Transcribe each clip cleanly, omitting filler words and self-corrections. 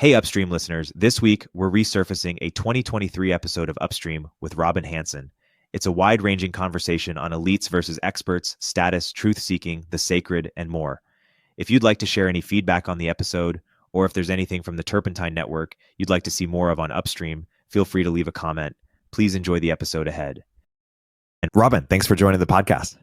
Hey, Upstream listeners. This week, we're resurfacing a 2023 episode of Upstream with Robin Hanson. It's a wide-ranging conversation on elites versus experts, status, truth-seeking, the sacred, and more. If you'd like to share any feedback on the episode, or if there's anything from the Turpentine Network you'd like to see more of on Upstream, feel free to leave a comment. Please enjoy the episode ahead. And Robin, thanks for joining the podcast.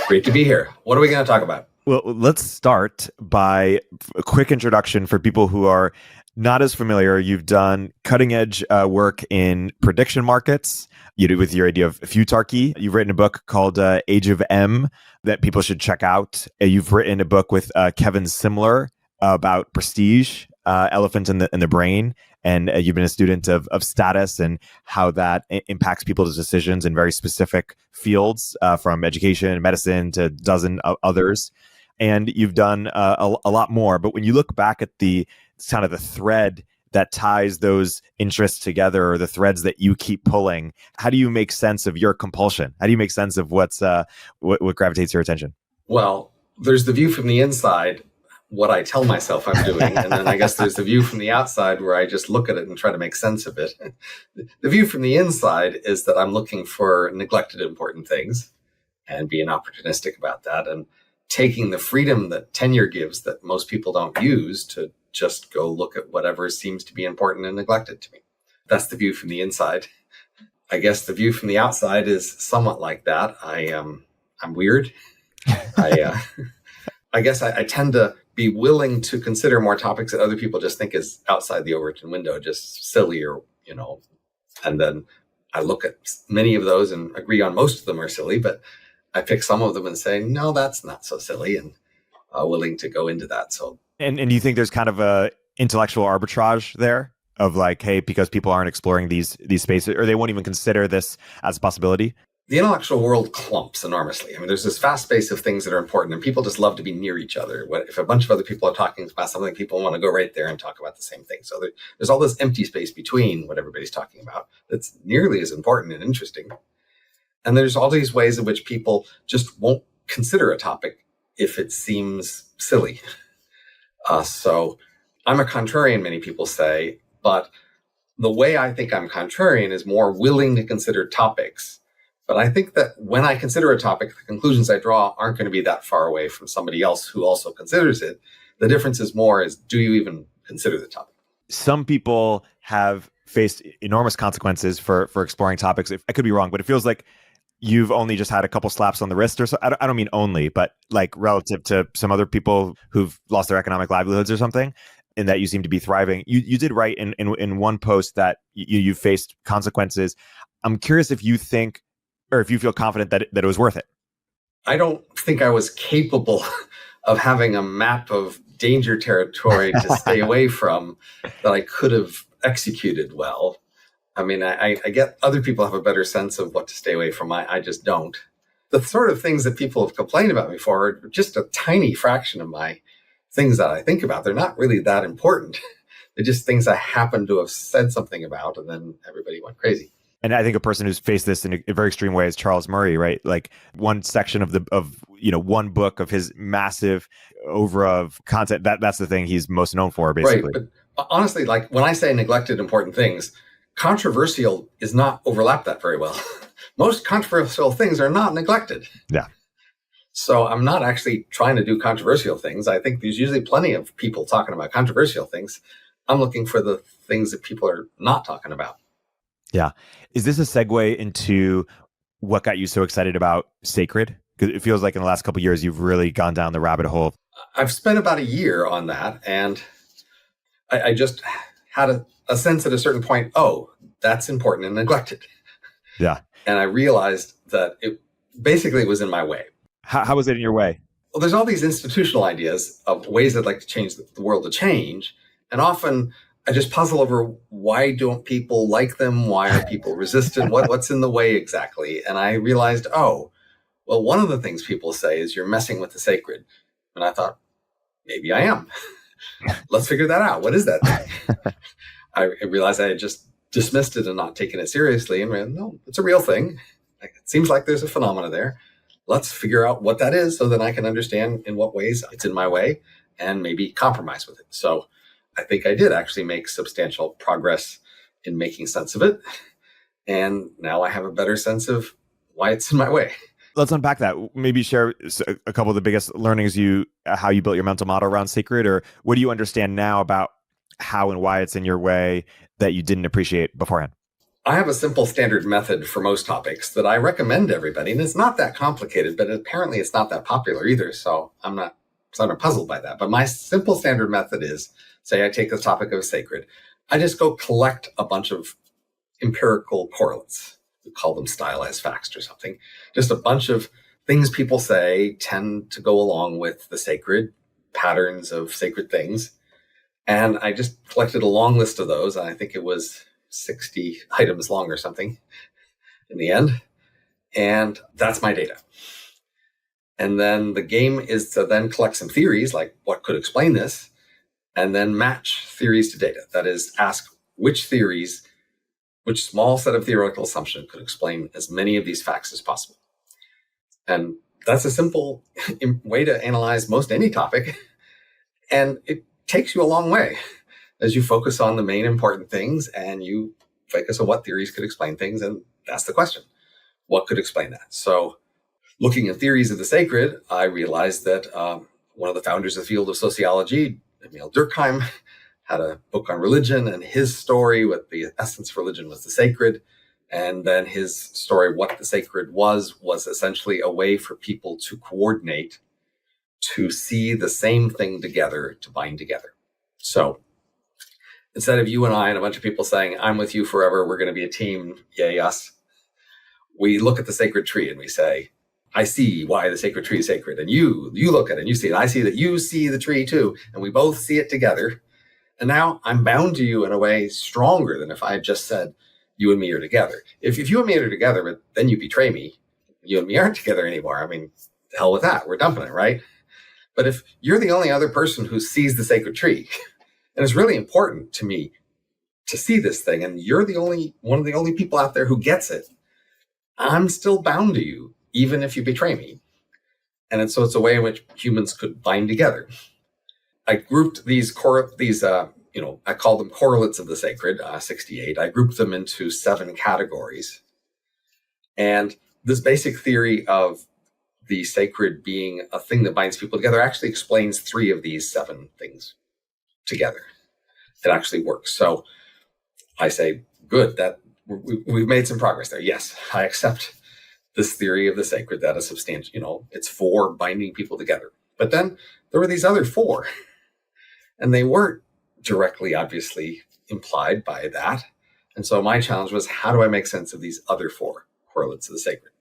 Great to be here. What are we going to talk about? Well, let's start by a quick introduction for people who are not as familiar. You've done cutting edge work in prediction markets. You do with your idea of futarchy. You've written a book called Age of M that people should check out. You've written a book with Kevin Simler about prestige, elephant in the brain. And you've been a student of status and how that impacts people's decisions in very specific fields, from education, medicine to a dozen others. And you've done a lot more. But when you look back at the kind of the thread that ties those interests together, or the threads that you keep pulling, how do you make sense of your compulsion? How do you make sense of what gravitates your attention? Well, there's the view from the inside, what I tell myself I'm doing. And then I guess there's the view from the outside where I just look at it and try to make sense of it. The view from the inside is that I'm looking for neglected important things and being opportunistic about that, and taking the freedom that tenure gives that most people don't use to just go look at whatever seems to be important and neglected to me. That's the view from the inside. I guess the view from the outside is somewhat like that. I'm weird. I guess I tend to be willing to consider more topics that other people just think is outside the Overton window, just silly, or, and then I look at many of those and agree on most of them are silly, but I pick some of them and say, no, that's not so silly, and willing to go into that. So, and you think there's kind of a intellectual arbitrage there of like, hey, because people aren't exploring these spaces, or they won't even consider this as a possibility? The intellectual world clumps enormously. I mean, there's this vast space of things that are important, and people just love to be near each other. If a bunch of other people are talking about something, people want to go right there and talk about the same thing. So there's all this empty space between what everybody's talking about that's nearly as important and interesting. And there's all these ways in which people just won't consider a topic if it seems silly. So I'm a contrarian, many people say, but the way I think I'm contrarian is more willing to consider topics. But I think that when I consider a topic, the conclusions I draw aren't going to be that far away from somebody else who also considers it. The difference is do you even consider the topic? Some people have faced enormous consequences for exploring topics. I could be wrong, but it feels like you've only just had a couple slaps on the wrist, or so. I don't mean only, but like relative to some other people who've lost their economic livelihoods or something, and that you seem to be thriving. You did write in one post that you faced consequences. I'm curious if you think, or if you feel confident that it was worth it. I don't think I was capable of having a map of danger territory to stay away from that I could have executed well. I mean, I get other people have a better sense of what to stay away from. I just don't. The sort of things that people have complained about me for are just a tiny fraction of my things that I think about. They're not really that important. They're just things I happen to have said something about, and then everybody went crazy. And I think a person who's faced this in a very extreme way is Charles Murray, right? Like one section of one book of his massive oeuvre of content, that's the thing he's most known for, basically. Right, but honestly, like when I say neglected important things, controversial is not overlapped that very well. Most controversial things are not neglected. Yeah. So I'm not actually trying to do controversial things. I think there's usually plenty of people talking about controversial things. I'm looking for the things that people are not talking about. Yeah. Is this a segue into what got you so excited about sacred? Because it feels like in the last couple of years, you've really gone down the rabbit hole. I've spent about a year on that, and I just had a sense at a certain point, oh, that's important and neglected. Yeah. And I realized that it basically was in my way. How was it in your way? Well, there's all these institutional ideas of ways I'd like to change the world to change. And often I just puzzle over, why don't people like them? Why are people resistant? What's in the way exactly? And I realized, oh, well, one of the things people say is you're messing with the sacred. And I thought, maybe I am. Let's figure that out. What is that thing? I realized I had just dismissed it and not taken it seriously. And went, no, it's a real thing. It seems like there's a phenomena there. Let's figure out what that is so that I can understand in what ways it's in my way and maybe compromise with it. So I think I did actually make substantial progress in making sense of it. And now I have a better sense of why it's in my way. Let's unpack that. Maybe share a couple of the biggest learnings how you built your mental model around sacred, or what do you understand now about how and why it's in your way that you didn't appreciate beforehand? I have a simple standard method for most topics that I recommend to everybody. And it's not that complicated, but apparently it's not that popular either. So I'm not puzzled by that. But my simple standard method is, say I take the topic of sacred. I just go collect a bunch of empirical correlates. We call them stylized facts or something. Just a bunch of things people say tend to go along with the sacred, patterns of sacred things. And I just collected a long list of those. I think it was 60 items long or something in the end. And that's my data. And then the game is to then collect some theories, like what could explain this, and then match theories to data. That is, ask which small set of theoretical assumptions could explain as many of these facts as possible. And that's a simple way to analyze most any topic. And it takes you a long way as you focus on the main important things and you focus on what theories could explain things. And that's the question. What could explain that? So looking at theories of the sacred, I realized that one of the founders of the field of sociology, Emil Durkheim, had a book on religion, and his story with the essence of religion was the sacred. And then his story, what the sacred was essentially a way for people to coordinate, to see the same thing together, to bind together. So instead of you and I and a bunch of people saying, I'm with you forever, we're going to be a team, yay us, we look at the sacred tree and we say, I see why the sacred tree is sacred. And you look at it and you see it. I see that you see the tree too. And we both see it together. And now I'm bound to you in a way stronger than if I had just said, you and me are together. If you and me are together, but then you betray me, you and me aren't together anymore. I mean, the hell with that. We're dumping it, right? But if you're the only other person who sees the sacred tree, and it's really important to me to see this thing, and you're one of the only people out there who gets it, I'm still bound to you, even if you betray me. And so it's a way in which humans could bind together. I grouped these I call them correlates of the sacred, 68. I grouped them into 7 categories. And this basic theory of the sacred being a thing that binds people together actually explains 3 of these 7 things together. It actually works. So I say, good, that we've made some progress there. Yes, I accept this theory of the sacred that is substantial, it's for binding people together. But then there were these other 4, and they weren't directly, obviously implied by that. And so my challenge was, how do I make sense of these other 4 correlates of the sacred?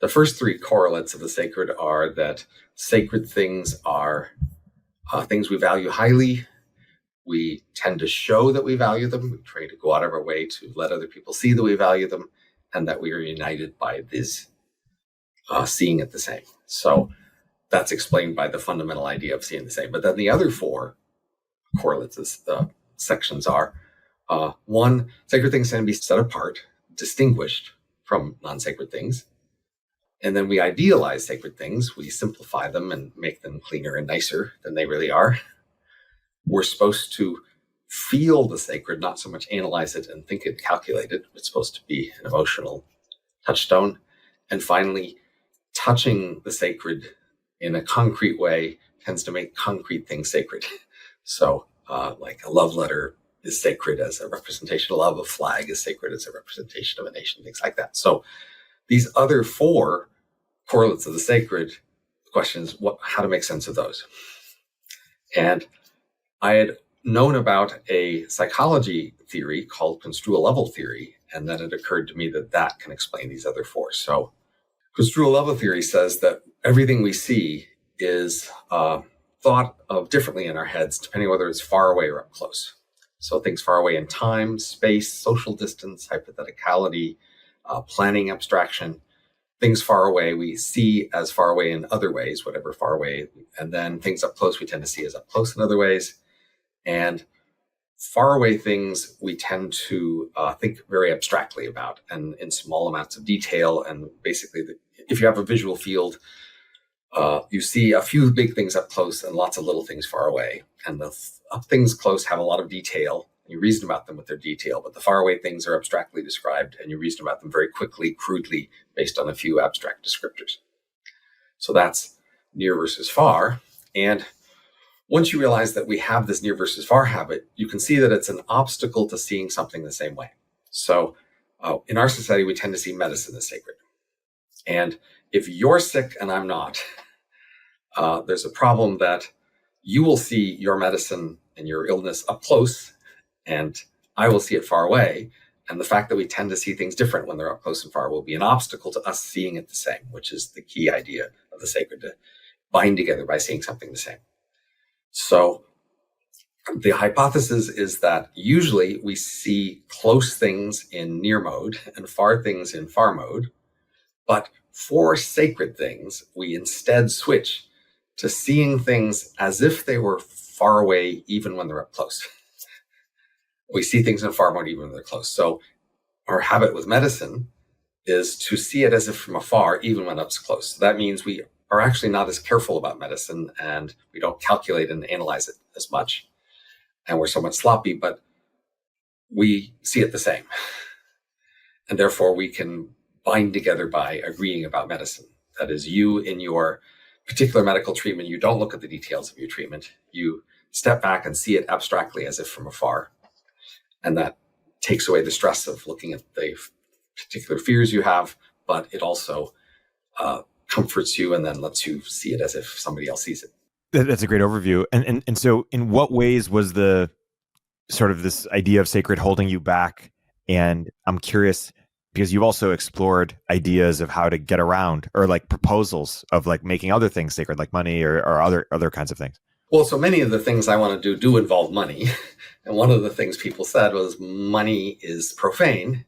The first 3 correlates of the sacred are that sacred things are things we value highly. We tend to show that we value them. We try to go out of our way to let other people see that we value them, and that we are united by this seeing it the same. So that's explained by the fundamental idea of seeing the same. But then the other 4 correlates, sections are, 1, sacred things tend to be set apart, distinguished from non-sacred things. And then we idealize sacred things. We simplify them and make them cleaner and nicer than they really are. We're supposed to feel the sacred, not so much analyze it and think it, calculate it. It's supposed to be an emotional touchstone. And finally, touching the sacred in a concrete way tends to make concrete things sacred. So like a love letter is sacred as a representation of love. A flag is sacred as a representation of a nation, things like that. So these other 4 correlates of the sacred, the question is how to make sense of those. And I had known about a psychology theory called construal level theory, and then it occurred to me that can explain these other 4. So construal level theory says that everything we see is thought of differently in our heads, depending on whether it's far away or up close. So things far away in time, space, social distance, hypotheticality, planning abstraction. Things far away we see as far away in other ways, whatever far away. And then things up close we tend to see as up close in other ways. And far away things we tend to think very abstractly about and in small amounts of detail. And basically, if you have a visual field, You see a few big things up close and lots of little things far away. And the things close have a lot of detail. You reason about them with their detail, but the faraway things are abstractly described, and you reason about them very quickly, crudely, based on a few abstract descriptors. So that's near versus far. And once you realize that we have this near versus far habit, you can see that it's an obstacle to seeing something the same way. So in our society, we tend to see medicine as sacred. And if you're sick and I'm not, there's a problem that you will see your medicine and your illness up close, and I will see it far away. And the fact that we tend to see things different when they're up close and far will be an obstacle to us seeing it the same, which is the key idea of the sacred, to bind together by seeing something the same. So the hypothesis is that usually we see close things in near mode and far things in far mode, but for sacred things, we instead switch to seeing things as if they were far away, even when they're up close. We see things in far mode, even when they're close. So our habit with medicine is to see it as if from afar, even when it's close. So that means we are actually not as careful about medicine, and we don't calculate and analyze it as much. And we're somewhat sloppy, but we see it the same. And therefore we can bind together by agreeing about medicine. That is, you in your particular medical treatment, you don't look at the details of your treatment. You step back and see it abstractly as if from afar. And that takes away the stress of looking at the particular fears you have, but it also comforts you and then lets you see it as if somebody else sees it. That's a great overview. And so in what ways was the sort of this idea of sacred holding you back? And I'm curious, because you've also explored ideas of how to get around, or like proposals of like making other things sacred, like money or other kinds of things. Well, so many of the things I want to do involve money. And one of the things people said was money is profane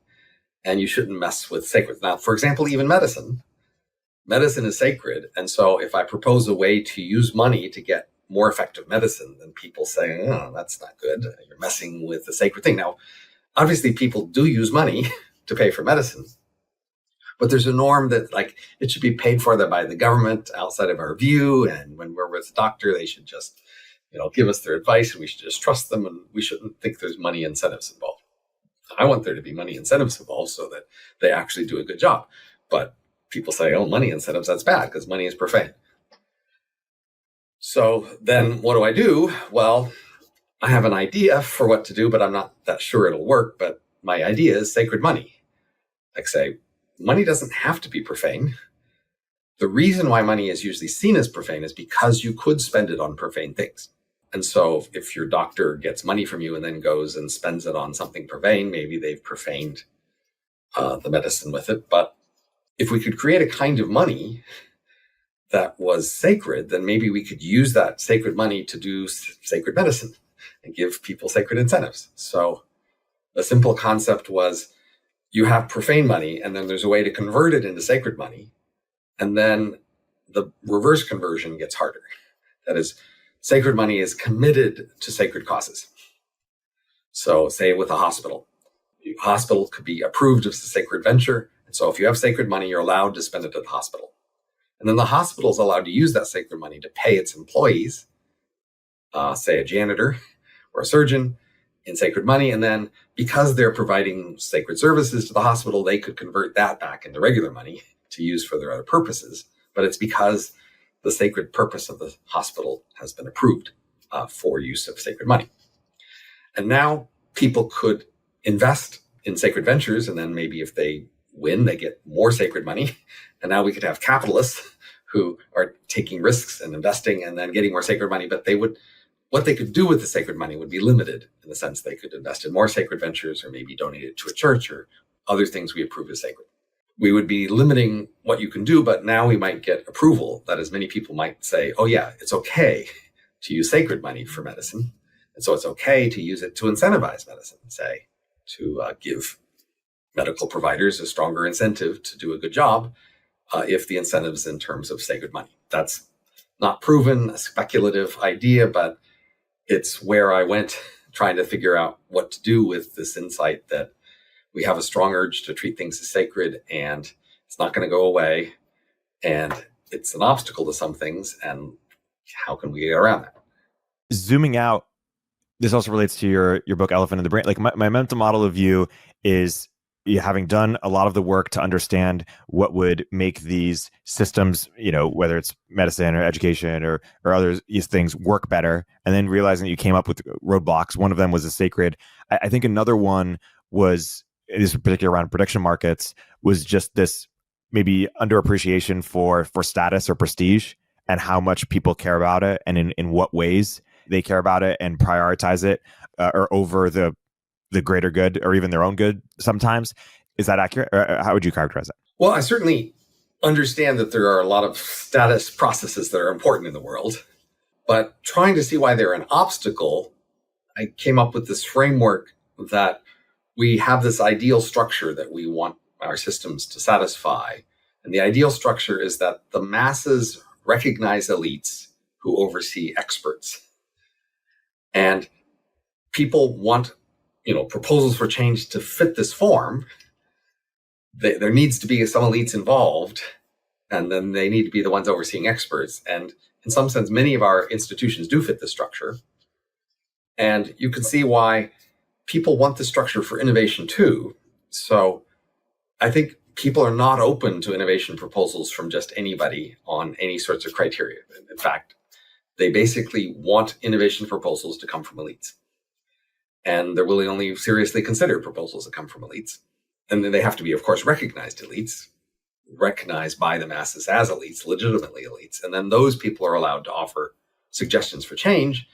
and you shouldn't mess with sacred. Now, for example, even medicine is sacred. And so if I propose a way to use money to get more effective medicine, then people say, oh, that's not good. You're messing with the sacred thing. Now, obviously, people do use money to pay for medicine, but there's a norm that like it should be paid for by the government outside of our view. And when we're with a doctor, they should just, give us their advice, and we should just trust them, and we shouldn't think there's money incentives involved. I want there to be money incentives involved so that they actually do a good job. But people say, oh, money incentives, that's bad because money is profane. So then what do? Well, I have an idea for what to do, but I'm not that sure it'll work. But my idea is sacred money. Like say, money doesn't have to be profane. The reason why money is usually seen as profane is because you could spend it on profane things. And so if your doctor gets money from you and then goes and spends it on something profane, maybe they've profaned the medicine with it. But if we could create a kind of money that was sacred, then maybe we could use that sacred money to do sacred medicine and give people sacred incentives. So the simple concept was you have profane money, and then there's a way to convert it into sacred money. And then the reverse conversion gets harder. That is, sacred money is committed to sacred causes. So say with a hospital could be approved as a sacred venture. And so if you have sacred money, you're allowed to spend it at the hospital. And then the hospital is allowed to use that sacred money to pay its employees, say a janitor or a surgeon, in sacred money. And then because they're providing sacred services to the hospital, they could convert that back into regular money to use for their other purposes. But it's because the sacred purpose of the hospital has been approved for use of sacred money. And now people could invest in sacred ventures, and then maybe if they win, they get more sacred money. And now we could have capitalists who are taking risks and investing and then getting more sacred money, but what they could do with the sacred money would be limited in the sense they could invest in more sacred ventures or maybe donate it to a church or other things we approve as sacred. We would be limiting what you can do, but now we might get approval. That is, many people might say, oh yeah, it's okay to use sacred money for medicine. And so it's okay to use it to incentivize medicine, say, to give medical providers a stronger incentive to do a good job if the incentives in terms of sacred money. That's not proven, a speculative idea, but it's where I went trying to figure out what to do with this insight that we have a strong urge to treat things as sacred, and it's not going to go away. And it's an obstacle to some things, and how can we get around that? Zooming out, this also relates to your book, Elephant in the Brain. Like my mental model of you is you having done a lot of the work to understand what would make these systems, whether it's medicine or education or other these things work better, and then realizing that you came up with roadblocks. One of them was a sacred. I think another one was, this particular around prediction markets, was just this maybe underappreciation for status or prestige and how much people care about it and in what ways they care about it and prioritize it or over the greater good or even their own good sometimes. Is that accurate? Or how would you characterize that? Well, I certainly understand that there are a lot of status processes that are important in the world, but trying to see why they're an obstacle, I came up with this framework that we have this ideal structure that we want our systems to satisfy. And the ideal structure is that the masses recognize elites who oversee experts. And people want proposals for change to fit this form. There needs to be some elites involved, and then they need to be the ones overseeing experts. And in some sense, many of our institutions do fit this structure. And you can see why people want this structure for innovation too. So I think people are not open to innovation proposals from just anybody on any sorts of criteria. In fact, they basically want innovation proposals to come from elites. And they're willing only seriously consider proposals that come from elites. And then they have to be, of course, recognized elites, recognized by the masses as elites, legitimately elites. And then those people are allowed to offer suggestions for change.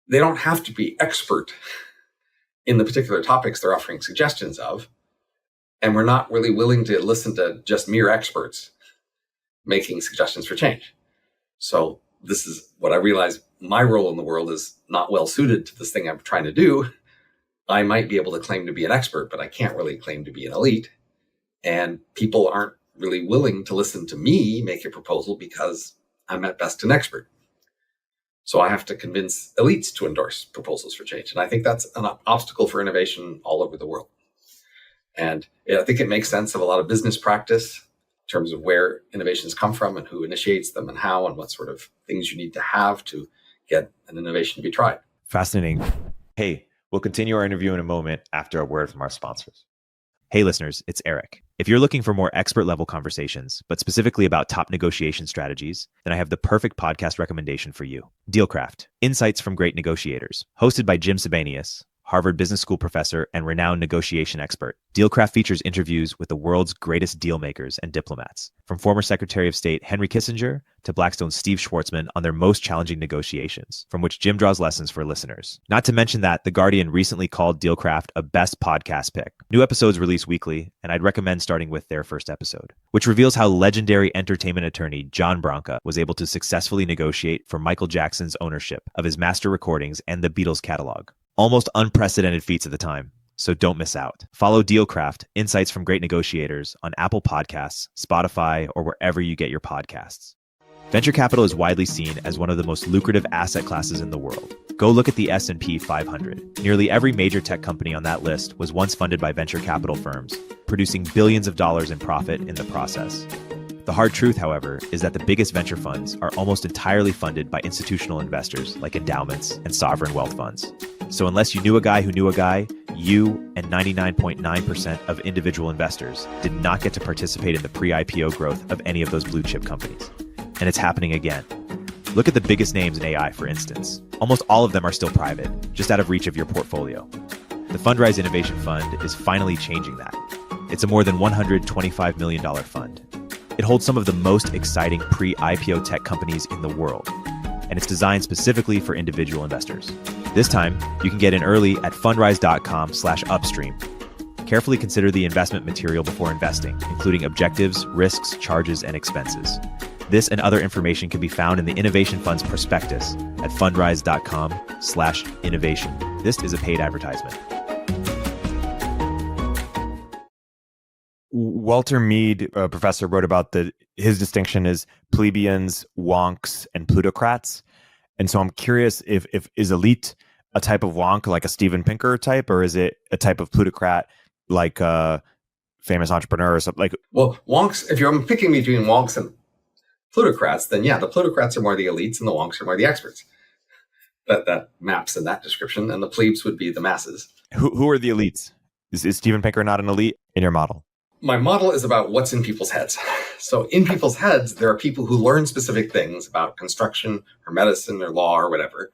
They don't have to be expert in the particular topics they're offering suggestions of. And we're not really willing to listen to just mere experts making suggestions for change. So this is what I realize my role in the world is not well suited to this thing I'm trying to do. I might be able to claim to be an expert, but I can't really claim to be an elite. And people aren't really willing to listen to me make a proposal because I'm at best an expert. So I have to convince elites to endorse proposals for change. And I think that's an obstacle for innovation all over the world. And I think it makes sense of a lot of business practice in terms of where innovations come from and who initiates them and how and what sort of things you need to have to get an innovation to be tried. Fascinating. Hey, we'll continue our interview in a moment after a word from our sponsors. Hey listeners, it's Erik. If you're looking for more expert level conversations, but specifically about top negotiation strategies, then I have the perfect podcast recommendation for you. Dealcraft, Insights from Great Negotiators, hosted by Jim Sebenius, Harvard Business School professor and renowned negotiation expert. Dealcraft features interviews with the world's greatest dealmakers and diplomats, from former Secretary of State Henry Kissinger to Blackstone's Steve Schwarzman on their most challenging negotiations, from which Jim draws lessons for listeners. Not to mention that The Guardian recently called Dealcraft a best podcast pick. New episodes release weekly, and I'd recommend starting with their first episode, which reveals how legendary entertainment attorney John Branca was able to successfully negotiate for Michael Jackson's ownership of his master recordings and the Beatles catalog. Almost unprecedented feats at the time, so don't miss out. Follow Dealcraft, Insights from Great Negotiators on Apple Podcasts, Spotify, or wherever you get your podcasts. Venture capital is widely seen as one of the most lucrative asset classes in the world. Go look at the S&P 500. Nearly every major tech company on that list was once funded by venture capital firms, producing billions of dollars in profit in the process. The hard truth, however, is that the biggest venture funds are almost entirely funded by institutional investors like endowments and sovereign wealth funds. So unless you knew a guy who knew a guy, you and 99.9% of individual investors did not get to participate in the pre-IPO growth of any of those blue chip companies. And it's happening again. Look at the biggest names in AI, for instance. Almost all of them are still private, just out of reach of your portfolio. The Fundrise Innovation Fund is finally changing that. It's a more than $125 million fund. It holds some of the most exciting pre-IPO tech companies in the world, and it's designed specifically for individual investors. This time, you can get in early at fundrise.com/upstream. Carefully consider the investment material before investing, including objectives, risks, charges, and expenses. This and other information can be found in the Innovation Fund's prospectus at fundrise.com/innovation. This is a paid advertisement. Walter Mead, a professor, wrote about his distinction is plebeians, wonks, and plutocrats. And so I'm curious if is elite a type of wonk like a Steven Pinker type, or is it a type of plutocrat like a famous entrepreneur or something like? Well, wonks, if you're picking between wonks and plutocrats, then yeah, the plutocrats are more the elites and the wonks are more the experts. That maps in that description, and the plebes would be the masses. Who are the elites? Is Steven Pinker not an elite in your model? My model is about what's in people's heads. So in people's heads, there are people who learn specific things about construction or medicine or law or whatever.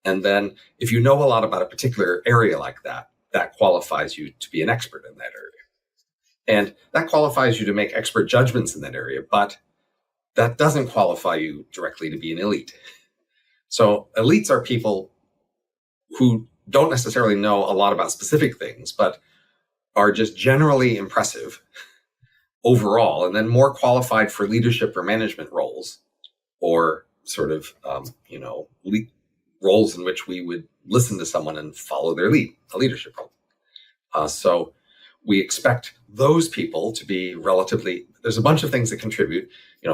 And then if you know a lot about a particular area like that, that qualifies you to be an expert in that area. And that qualifies you to make expert judgments in that area, but that doesn't qualify you directly to be an elite. So elites are people who don't necessarily know a lot about specific things, but are just generally impressive overall, and then more qualified for leadership or management roles, or sort of, roles in which we would listen to someone and follow their lead, a leadership role. So we expect those people to be relatively, there's a bunch of things that contribute,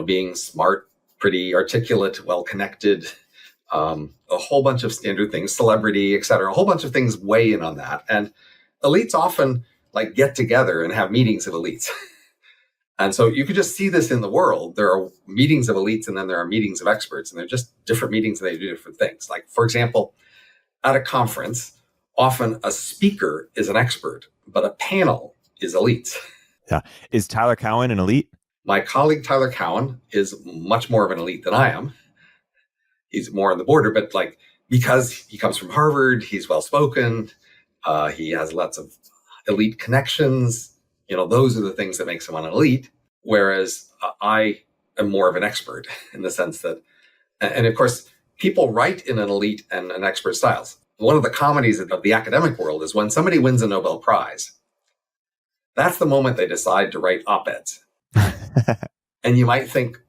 being smart, pretty articulate, well-connected, a whole bunch of standard things, celebrity, et cetera, a whole bunch of things weigh in on that. And elites often get together and have meetings of elites. And so you could just see this in the world. There are meetings of elites and then there are meetings of experts, and they're just different meetings and they do different things. Like, for example, at a conference, often a speaker is an expert, but a panel is elites. Yeah. Is Tyler Cowen an elite? My colleague, Tyler Cowen, is much more of an elite than I am. He's more on the border, but because he comes from Harvard, he's well-spoken. He has lots of elite connections. Those are the things that make someone an elite. Whereas I am more of an expert in the sense that, and of course, people write in an elite and an expert styles. One of the comedies of the academic world is when somebody wins a Nobel Prize. That's the moment they decide to write op-eds. And you might think,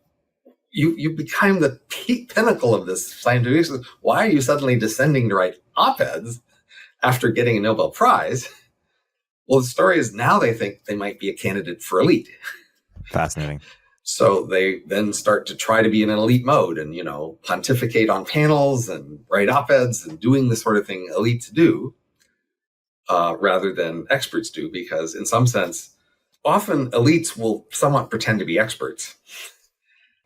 you become the pinnacle of this scientific. Why are you suddenly descending to write op-eds after getting a Nobel Prize? Well, the story is now they think they might be a candidate for elite. Fascinating. So they then start to try to be in an elite mode and, pontificate on panels and write op-eds and doing the sort of thing elites do rather than experts do, because in some sense, often elites will somewhat pretend to be experts.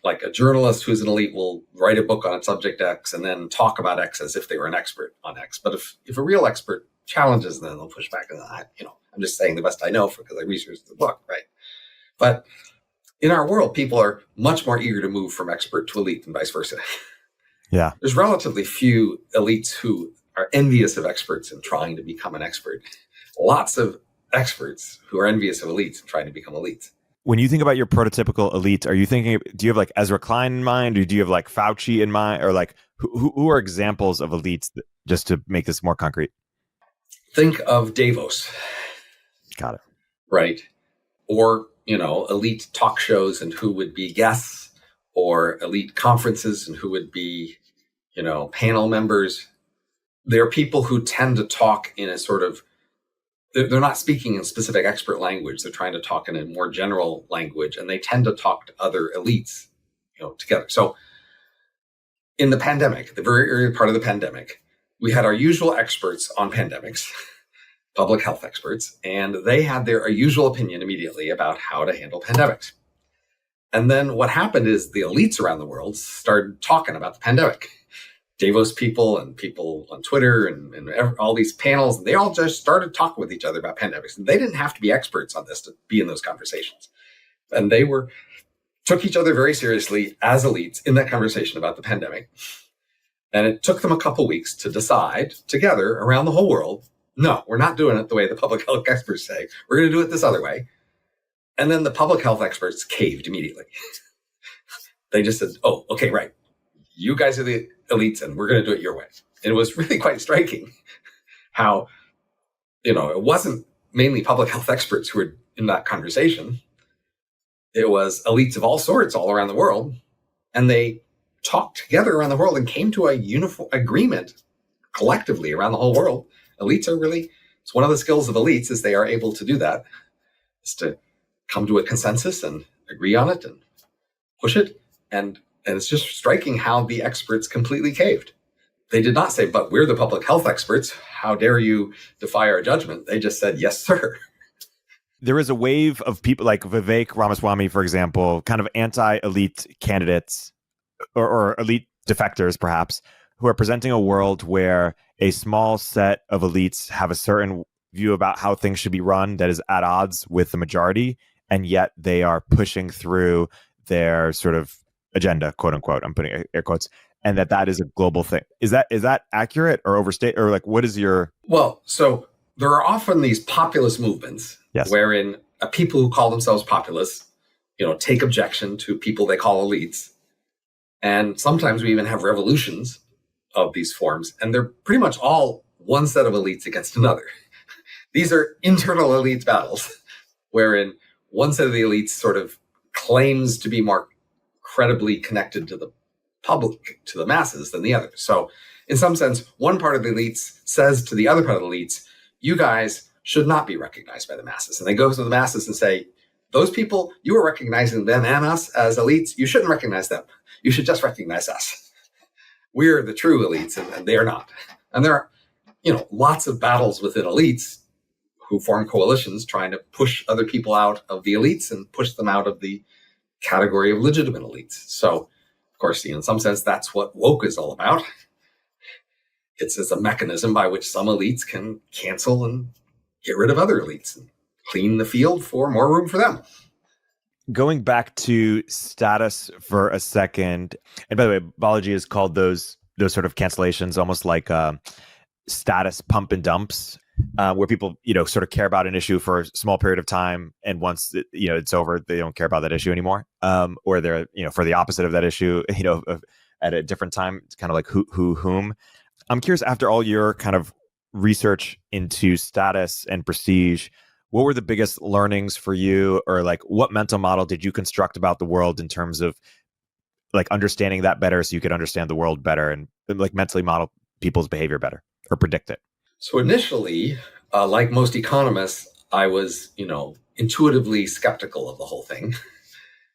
Like a journalist who's an elite will write a book on a subject X and then talk about X as if they were an expert on X. But if a real expert challenges them, they'll push back. And I'm just saying the best I know because I researched the book, right? But in our world, people are much more eager to move from expert to elite and vice versa. Yeah. There's relatively few elites who are envious of experts and trying to become an expert. Lots of experts who are envious of elites and trying to become elites. When you think about your prototypical elite, are you thinking, do you have Ezra Klein in mind, or do you have Fauci in mind, or who are examples of elites just to make this more concrete? Think of Davos. Got it. Right. Or, elite talk shows and who would be guests, or elite conferences and who would be, panel members. There are people who tend to talk in a sort of, they're not speaking in specific expert language. They're trying to talk in a more general language, and they tend to talk to other elites, together. So in the pandemic, the very early part of the pandemic, we had our usual experts on pandemics, public health experts, and they had their usual opinion immediately about how to handle pandemics. And then what happened is the elites around the world started talking about the pandemic. Davos people and people on Twitter and all these panels, and they all just started talking with each other about pandemics. And they didn't have to be experts on this to be in those conversations. And they took each other very seriously as elites in that conversation about the pandemic. And it took them a couple weeks to decide together around the whole world, no, we're not doing it the way the public health experts say. We're going to do it this other way. And then the public health experts caved immediately. They just said, oh, okay, right. You guys are the elites and we're going to do it your way. And it was really quite striking how, it wasn't mainly public health experts who were in that conversation. It was elites of all sorts all around the world. And they talked together around the world and came to a uniform agreement collectively around the whole world. Elites are really, it's one of the skills of elites is they are able to do that, is to come to a consensus and agree on it and push it. And it's just striking how the experts completely caved. They did not say, but we're the public health experts. How dare you defy our judgment? They just said, yes, sir. there is a wave of people like Vivek Ramaswamy, for example, kind of anti-elite candidates or elite defectors, perhaps, who are presenting a world where a small set of elites have a certain view about how things should be run that is at odds with the majority, and yet they are pushing through their sort of agenda, quote unquote. I'm putting air quotes, and that is a global thing. Is that accurate or overstate, or like what is your? Well, so there are often these populist movements wherein people who call themselves populists, take objection to people they call elites. And sometimes we even have revolutions of these forms, and they're pretty much all one set of elites against another. These are internal elite battles, wherein one set of the elites sort of claims to be more credibly connected to the public, to the masses, than the other. So in some sense, one part of the elites says to the other part of the elites, you guys should not be recognized by the masses. And they go to the masses and say, those people, you are recognizing them and us as elites. You shouldn't recognize them. You should just recognize us. We're the true elites and they're not. And there are, lots of battles within elites who form coalitions trying to push other people out of the elites and push them out of the category of legitimate elites. So, of course, in some sense, that's what woke is all about. It's a mechanism by which some elites can cancel and get rid of other elites and clean the field for more room for them. Going back to status for a second, and by the way, Balaji has called those sort of cancellations almost like status pump and dumps, where people sort of care about an issue for a small period of time, and once it's over, they don't care about that issue anymore, or they're for the opposite of that issue, at a different time. It's kind of like whom. I'm curious, after all your kind of research into status and prestige, what were the biggest learnings for you, or like what mental model did you construct about the world in terms of like understanding that better so you could understand the world better and like mentally model people's behavior better or predict it? So initially, like most economists, I was, intuitively skeptical of the whole thing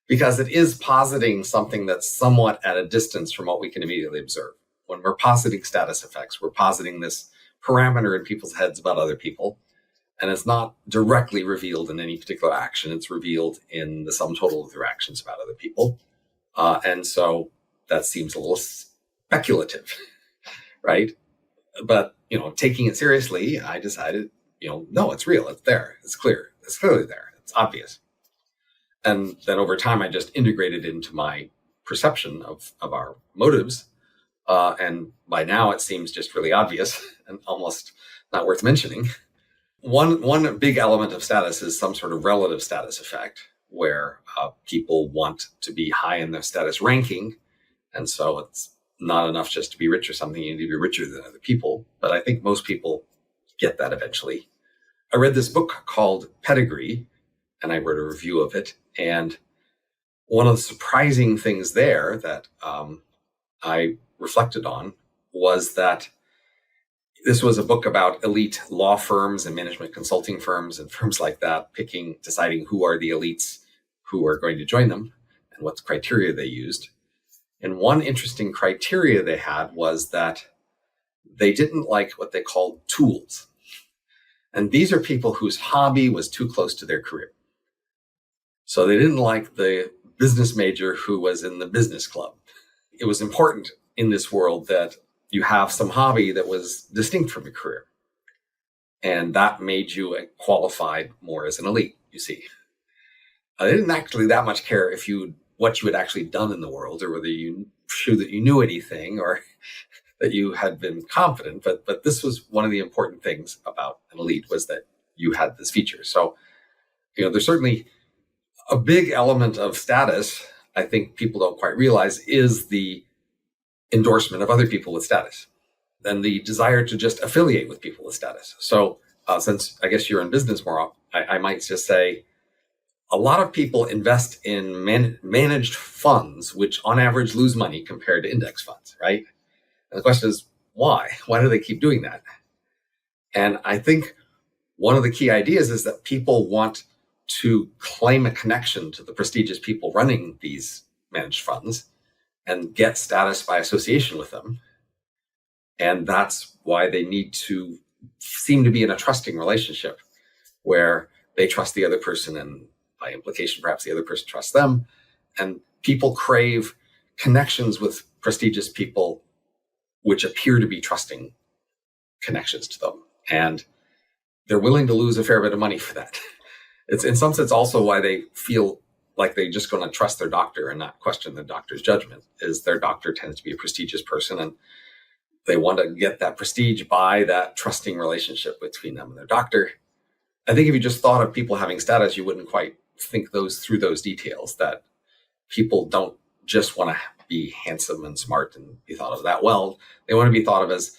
because it is positing something that's somewhat at a distance from what we can immediately observe. When we're positing status effects, we're positing this parameter in people's heads about other people. And it's not directly revealed in any particular action. It's revealed in the sum total of their actions about other people. And so that seems a little speculative, right? But, taking it seriously, I decided, no, it's real. It's there. It's clear. It's clearly there. It's obvious. And then over time, I just integrated into my perception of our motives. And by now, it seems just really obvious and almost not worth mentioning. One big element of status is some sort of relative status effect, where people want to be high in their status ranking. And so it's not enough just to be rich or something. You need to be richer than other people. But I think most people get that eventually. I read this book called Pedigree, and I wrote a review of it. And one of the surprising things there that I reflected on was that this was a book about elite law firms and management consulting firms and firms like that, deciding who are the elites who are going to join them and what criteria they used. And one interesting criteria they had was that they didn't like what they called tools. And these are people whose hobby was too close to their career. So they didn't like the business major who was in the business club. It was important in this world that you have some hobby that was distinct from your career. And that made you qualified more as an elite, you see. They didn't actually that much care what you had actually done in the world, or whether you showed that you knew anything or that you had been confident. But this was one of the important things about an elite, was that you had this feature. So, there's certainly a big element of status, I think people don't quite realize, is the endorsement of other people with status and the desire to just affiliate with people with status. So since I guess you're in business more, I might just say a lot of people invest in managed funds, which on average lose money compared to index funds, right? And the question is, why? Why do they keep doing that? And I think one of the key ideas is that people want to claim a connection to the prestigious people running these managed funds and get status by association with them. And that's why they need to seem to be in a trusting relationship where they trust the other person, and by implication, perhaps the other person trusts them. And people crave connections with prestigious people which appear to be trusting connections to them. And they're willing to lose a fair bit of money for that. It's in some sense also why they feel like they're just going to trust their doctor and not question the doctor's judgment, is their doctor tends to be a prestigious person, and they want to get that prestige by that trusting relationship between them and their doctor. I think if you just thought of people having status, you wouldn't quite think through those details, that people don't just want to be handsome and smart and be thought of that well. They want to be thought of as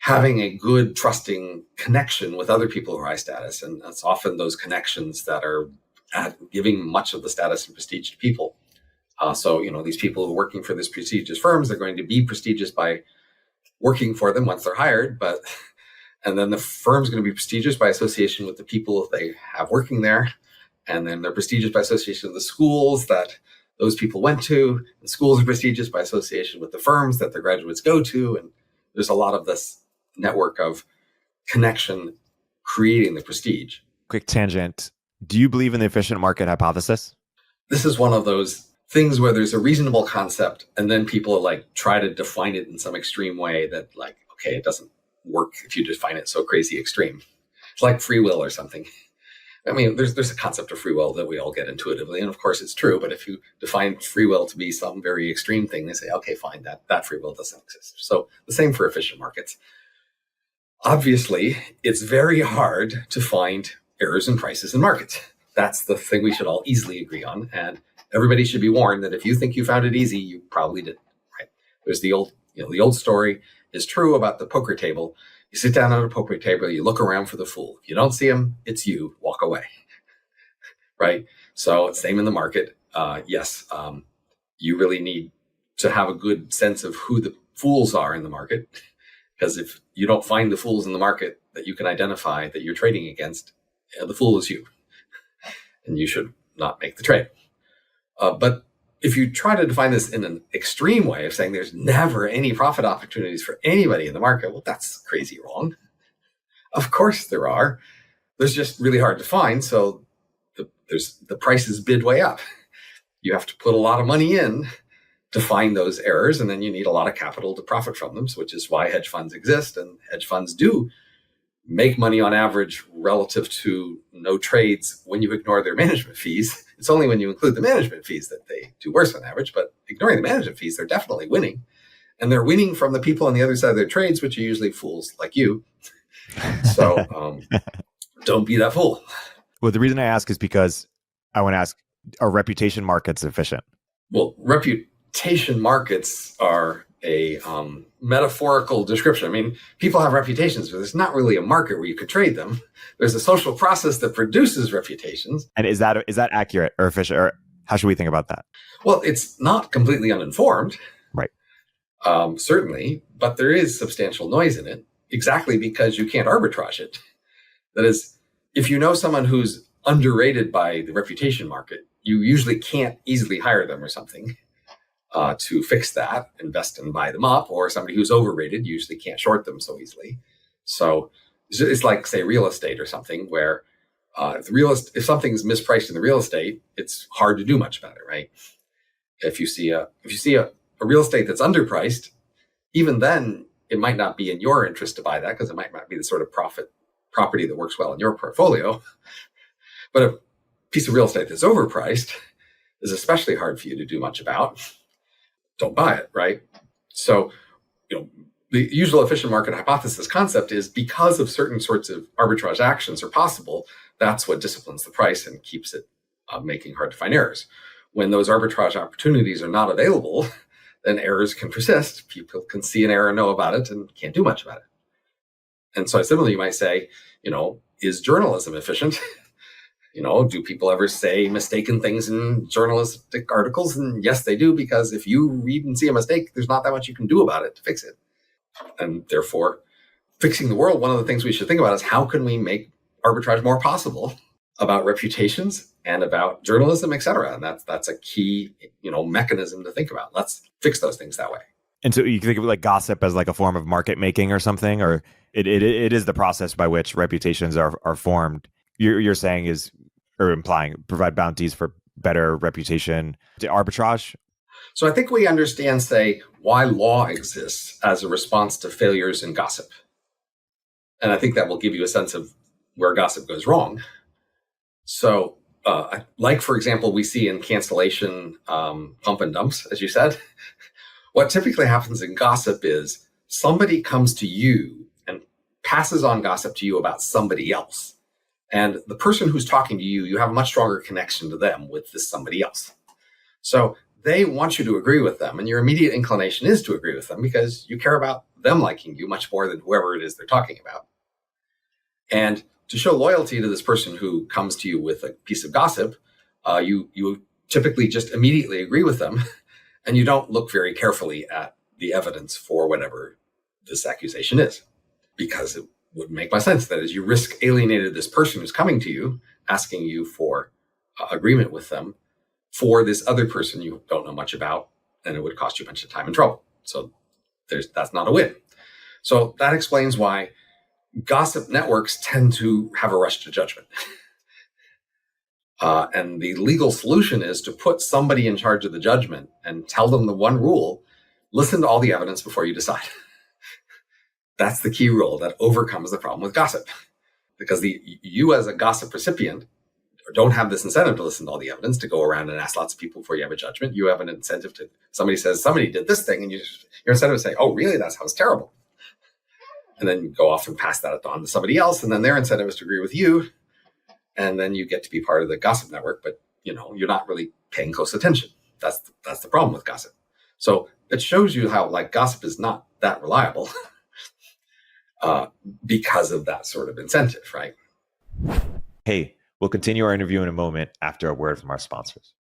having a good, trusting connection with other people who are high status. And that's often those connections that are giving much of the status and prestige to people. So, these people who are working for these prestigious firms, they're going to be prestigious by working for them once they're hired, and then the firm's going to be prestigious by association with the people they have working there. And then they're prestigious by association with the schools that those people went to. The schools are prestigious by association with the firms that their graduates go to. And there's a lot of this network of connection creating the prestige. Quick tangent. Do you believe in the efficient market hypothesis? This is one of those things where there's a reasonable concept, and then people try to define it in some extreme way that okay, it doesn't work if you define it so crazy extreme. It's like free will or something. I mean, there's a concept of free will that we all get intuitively, and of course it's true. But if you define free will to be some very extreme thing, they say, okay, fine, that free will doesn't exist. So the same for efficient markets. Obviously, it's very hard to find errors in prices in markets. That's the thing we should all easily agree on. And everybody should be warned that if you think you found it easy, you probably didn't. Right? There's the old story is true about the poker table. You sit down at a poker table, you look around for the fool. If you don't see him, it's you. Walk away. Right? So same in the market. Yes, you really need to have a good sense of who the fools are in the market. Because if you don't find the fools in the market that you can identify that you're trading against, the fool is you. And you should not make the trade. But if you try to define this in an extreme way of saying there's never any profit opportunities for anybody in the market, well, that's crazy wrong. Of course there are. There's just really hard to find. So the prices bid way up. You have to put a lot of money in to find those errors, and then you need a lot of capital to profit from them, which is why hedge funds exist. And hedge funds do make money on average relative to no trades when you ignore their management fees. It's only when you include the management fees that they do worse on average, but ignoring the management fees, they're definitely winning. And they're winning from the people on the other side of their trades, which are usually fools like you. So don't be that fool. Well, the reason I ask is because I want to ask, are reputation markets efficient? Well, reputation markets are a metaphorical description. I mean, people have reputations, but there's not really a market where you could trade them. There's a social process that produces reputations. And is that accurate or efficient, or how should we think about that? Well, it's not completely uninformed. Right. Certainly, but there is substantial noise in it, exactly because you can't arbitrage it. That is, if you know someone who's underrated by the reputation market, you usually can't easily hire them or something. To fix that, invest and buy them up, or somebody who's overrated usually can't short them so easily. So it's like, say, real estate or something, where if something's mispriced in the real estate, it's hard to do much about it, right? If you see a real estate that's underpriced, even then it might not be in your interest to buy that, because it might not be the sort of property that works well in your portfolio. But a piece of real estate that's overpriced is especially hard for you to do much about. Don't buy it, right? So, the usual efficient market hypothesis concept is, because of certain sorts of arbitrage actions are possible, that's what disciplines the price and keeps it making hard to find errors. When those arbitrage opportunities are not available, then errors can persist. People can see an error, know about it, and can't do much about it. And so similarly, you might say, is journalism efficient? Do people ever say mistaken things in journalistic articles? And yes, they do, because if you read and see a mistake, there's not that much you can do about it to fix it. And therefore, fixing the world, one of the things we should think about is, how can we make arbitrage more possible about reputations and about journalism, et cetera? And that's a key, mechanism to think about. Let's fix those things that way. And so you think of like gossip as like a form of market making or something, or it is the process by which reputations are formed. you're saying is, or implying, provide bounties for better reputation, arbitrage? So I think we understand, say, why law exists as a response to failures in gossip. And I think that will give you a sense of where gossip goes wrong. So, like, for example, we see in cancellation pump and dumps, as you said, what typically happens in gossip is somebody comes to you and passes on gossip to you about somebody else. And the person who's talking to you, you have a much stronger connection to them with this somebody else. So they want you to agree with them. And your immediate inclination is to agree with them because you care about them liking you much more than whoever it is they're talking about. And to show loyalty to this person who comes to you with a piece of gossip, you typically just immediately agree with them, and you don't look very carefully at the evidence for whatever this accusation is, because it wouldn't make much sense. That is, you risk alienated this person who's coming to you, asking you for agreement with them for this other person you don't know much about, and it would cost you a bunch of time and trouble. So that's not a win. So that explains why gossip networks tend to have a rush to judgment. And the legal solution is to put somebody in charge of the judgment and tell them the one rule: listen to all the evidence before you decide. That's the key rule that overcomes the problem with gossip. Because you as a gossip recipient don't have this incentive to listen to all the evidence, to go around and ask lots of people before you have a judgment. You have an incentive to, somebody says, somebody did this thing, and your incentive is to say, oh, really? That sounds terrible. And then you go off and pass that on to somebody else, and then their incentive is to agree with you. And then you get to be part of the gossip network, but you're not really paying close attention. That's the problem with gossip. So it shows you how gossip is not that reliable because of that sort of incentive, right? Hey, we'll continue our interview in a moment after a word from our sponsors.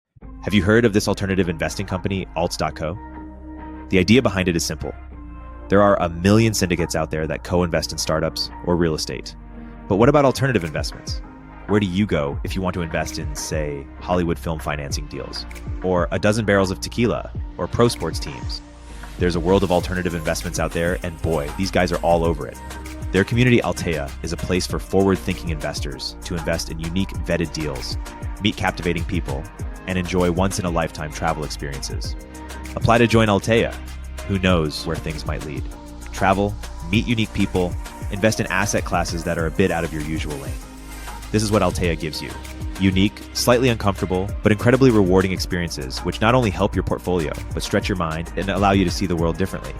Have you heard of this alternative investing company, alts.co? The idea behind it is simple. There are a million syndicates out there that co-invest in startups or real estate. But what about alternative investments? Where do you go if you want to invest in, say, Hollywood film financing deals, or a dozen barrels of tequila, or pro sports teams? There's a world of alternative investments out there, and boy, these guys are all over it. Their community, Altea, is a place for forward-thinking investors to invest in unique, vetted deals, meet captivating people, and enjoy once-in-a-lifetime travel experiences. Apply to join Altea. Who knows where things might lead? Travel, meet unique people, invest in asset classes that are a bit out of your usual lane. This is what Altea gives you. Unique, slightly uncomfortable, but incredibly rewarding experiences which not only help your portfolio, but stretch your mind and allow you to see the world differently.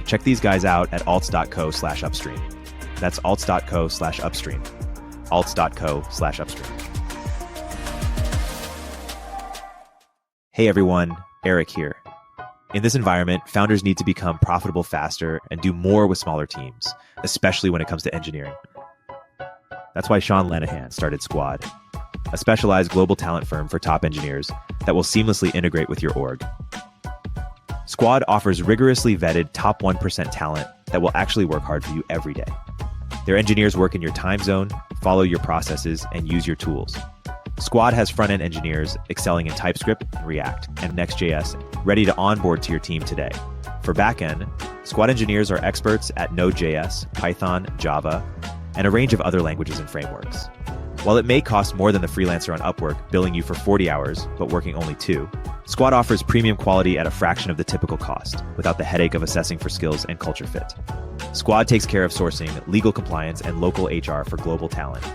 Check these guys out at alts.co/upstream. That's alts.co/upstream. alts.co/upstream. Hey everyone, Erik here. In this environment, founders need to become profitable faster and do more with smaller teams, especially when it comes to engineering. That's why Sean Lenahan started Squad, a specialized global talent firm for top engineers that will seamlessly integrate with your org. Squad offers rigorously vetted top 1% talent that will actually work hard for you every day. Their engineers work in your time zone, follow your processes, and use your tools. Squad has front-end engineers excelling in TypeScript, React, and Next.js ready to onboard to your team today. For backend, Squad engineers are experts at Node.js, Python, Java, and a range of other languages and frameworks. While it may cost more than the freelancer on Upwork, billing you for 40 hours, but working only 2, Squad offers premium quality at a fraction of the typical cost, without the headache of assessing for skills and culture fit. Squad takes care of sourcing, legal compliance, and local HR for global talent.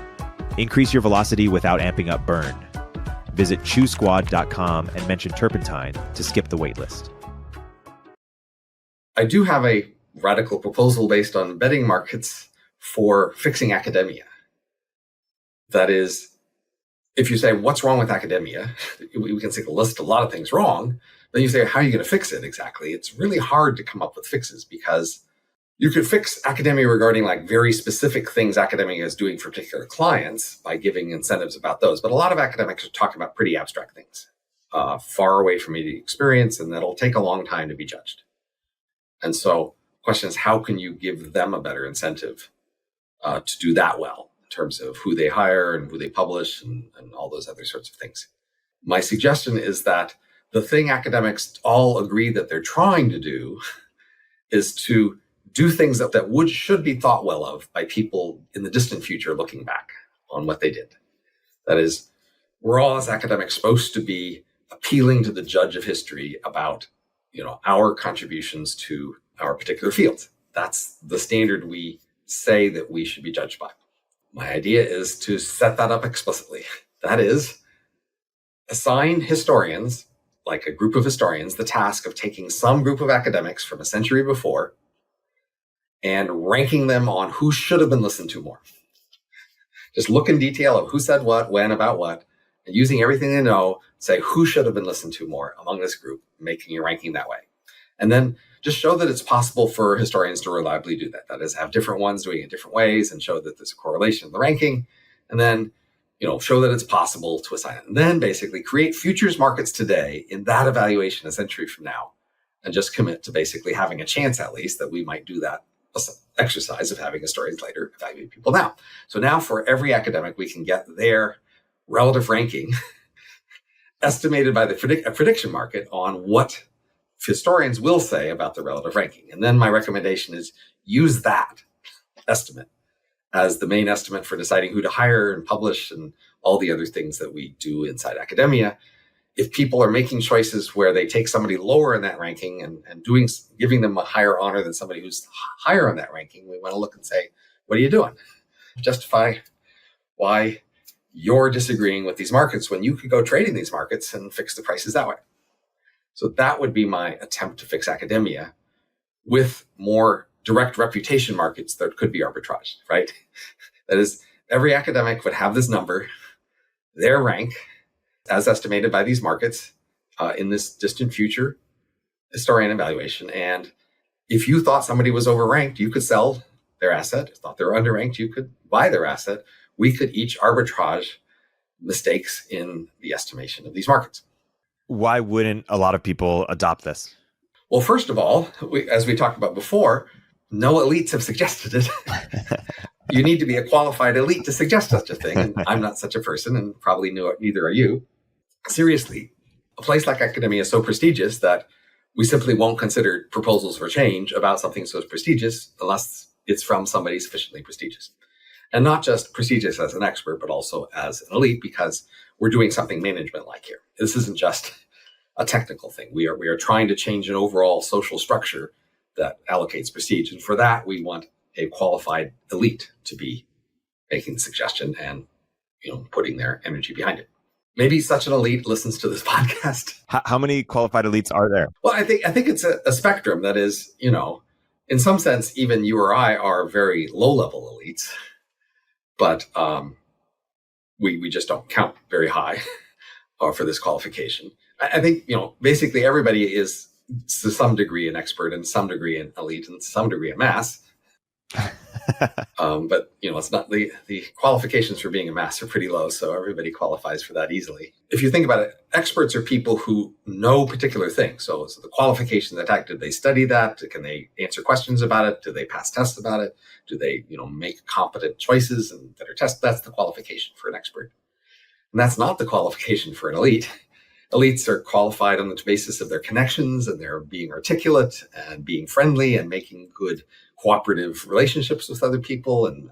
Increase your velocity without amping up burn. Visit choosesquad.com and mention Turpentine to skip the waitlist. I do have a radical proposal based on betting markets for fixing academia. That is, if you say, what's wrong with academia? We can list a lot of things wrong. Then you say, how are you going to fix it exactly? It's really hard to come up with fixes because you could fix academia regarding very specific things academia is doing for particular clients by giving incentives about those. But a lot of academics are talking about pretty abstract things, far away from immediate experience, and that'll take a long time to be judged. And so the question is, how can you give them a better incentive to do that well in terms of who they hire and who they publish and all those other sorts of things? My suggestion is that the thing academics all agree that they're trying to do is to do things that should be thought well of by people in the distant future looking back. on what they did. That is, we're all as academics supposed to be appealing to the judge of history about, our contributions to our particular field. That's the standard we say that we should be judged by. My idea is to set that up explicitly. That is, assign historians, like a group of historians, the task of taking some group of academics from a century before and ranking them on who should have been listened to more. Just look in detail of who said what, when, about what, and using everything they know, say who should have been listened to more among this group, making your ranking that way. And then just show that it's possible for historians to reliably do that. That is, have different ones doing it different ways and show that there's a correlation in the ranking. And then, show that it's possible to assign it. And then basically create futures markets today in that evaluation a century from now, and just commit to basically having a chance, at least, that we might do that exercise of having historians later evaluate people now. So now for every academic, we can get their relative ranking estimated by the prediction market on what historians will say about the relative ranking. And then my recommendation is use that estimate as the main estimate for deciding who to hire and publish and all the other things that we do inside academia. If people are making choices where they take somebody lower in that ranking and giving them a higher honor than somebody who's higher in that ranking, we want to look and say, what are you doing? Justify why you're disagreeing with these markets when you could go trade in these markets and fix the prices that way. So that would be my attempt to fix academia with more direct reputation markets that could be arbitraged, right? That is, every academic would have this number, their rank, as estimated by these markets in this distant future historian evaluation. And if you thought somebody was overranked, you could sell their asset. If you thought they were underranked, you could buy their asset. We could each arbitrage mistakes in the estimation of these markets. Why wouldn't a lot of people adopt this? Well, first of all, as we talked about before, no elites have suggested it. You need to be a qualified elite to suggest such a thing. And I'm not such a person, and probably neither are you. Seriously, a place like academia is so prestigious that we simply won't consider proposals for change about something so prestigious unless it's from somebody sufficiently prestigious. And not just prestigious as an expert, but also as an elite, because we're doing something management-like here. This isn't just a technical thing. We are trying to change an overall social structure that allocates prestige. And for that, we want a qualified elite to be making the suggestion and, putting their energy behind it. Maybe such an elite listens to this podcast. How many qualified elites are there? Well, I think it's a spectrum that is, in some sense, even you or I are very low-level elites, but we just don't count very high for this qualification. I think, basically everybody is to some degree an expert and some degree an elite and some degree a mass. But, it's not the qualifications for being a mass are pretty low. So everybody qualifies for that easily. If you think about it, experts are people who know particular things. So the qualification that did they study that? Can they answer questions about it? Do they pass tests about it? Do they, make competent choices and that are tested? That's the qualification for an expert. And that's not the qualification for an elite. Elites are qualified on the basis of their connections and their being articulate and being friendly and making good cooperative relationships with other people and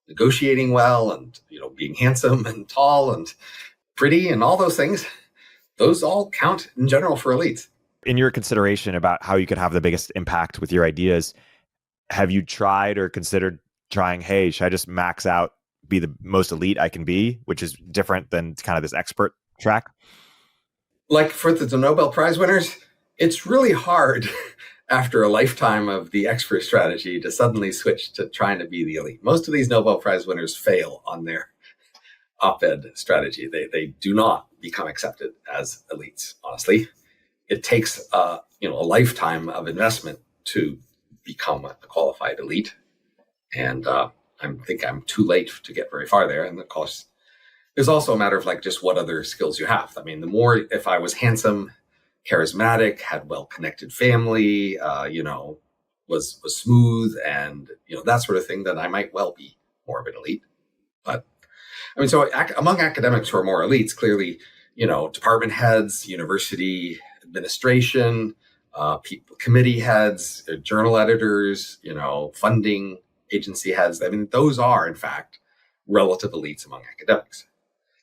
negotiating well and, being handsome and tall and pretty and all those things. Those all count in general for elites. In your consideration about how you could have the biggest impact with your ideas, have you tried or considered trying, hey, should I just max out, be the most elite I can be, which is different than kind of this expert track? Like for the Nobel Prize winners, it's really hard after a lifetime of the expert strategy to suddenly switch to trying to be the elite. Most of these Nobel Prize winners fail on their op-ed strategy. They do not become accepted as elites, honestly. It takes a lifetime of investment to become a qualified elite. And I think I'm too late to get very far there. And of course, there's also a matter of just what other skills you have. I mean, the more, if I was handsome, charismatic, had well-connected family, was smooth and, that sort of thing, then I might well be more of an elite. But so among academics who are more elites, clearly, department heads, university administration, committee heads, journal editors, funding agency heads. Those are, in fact, relative elites among academics.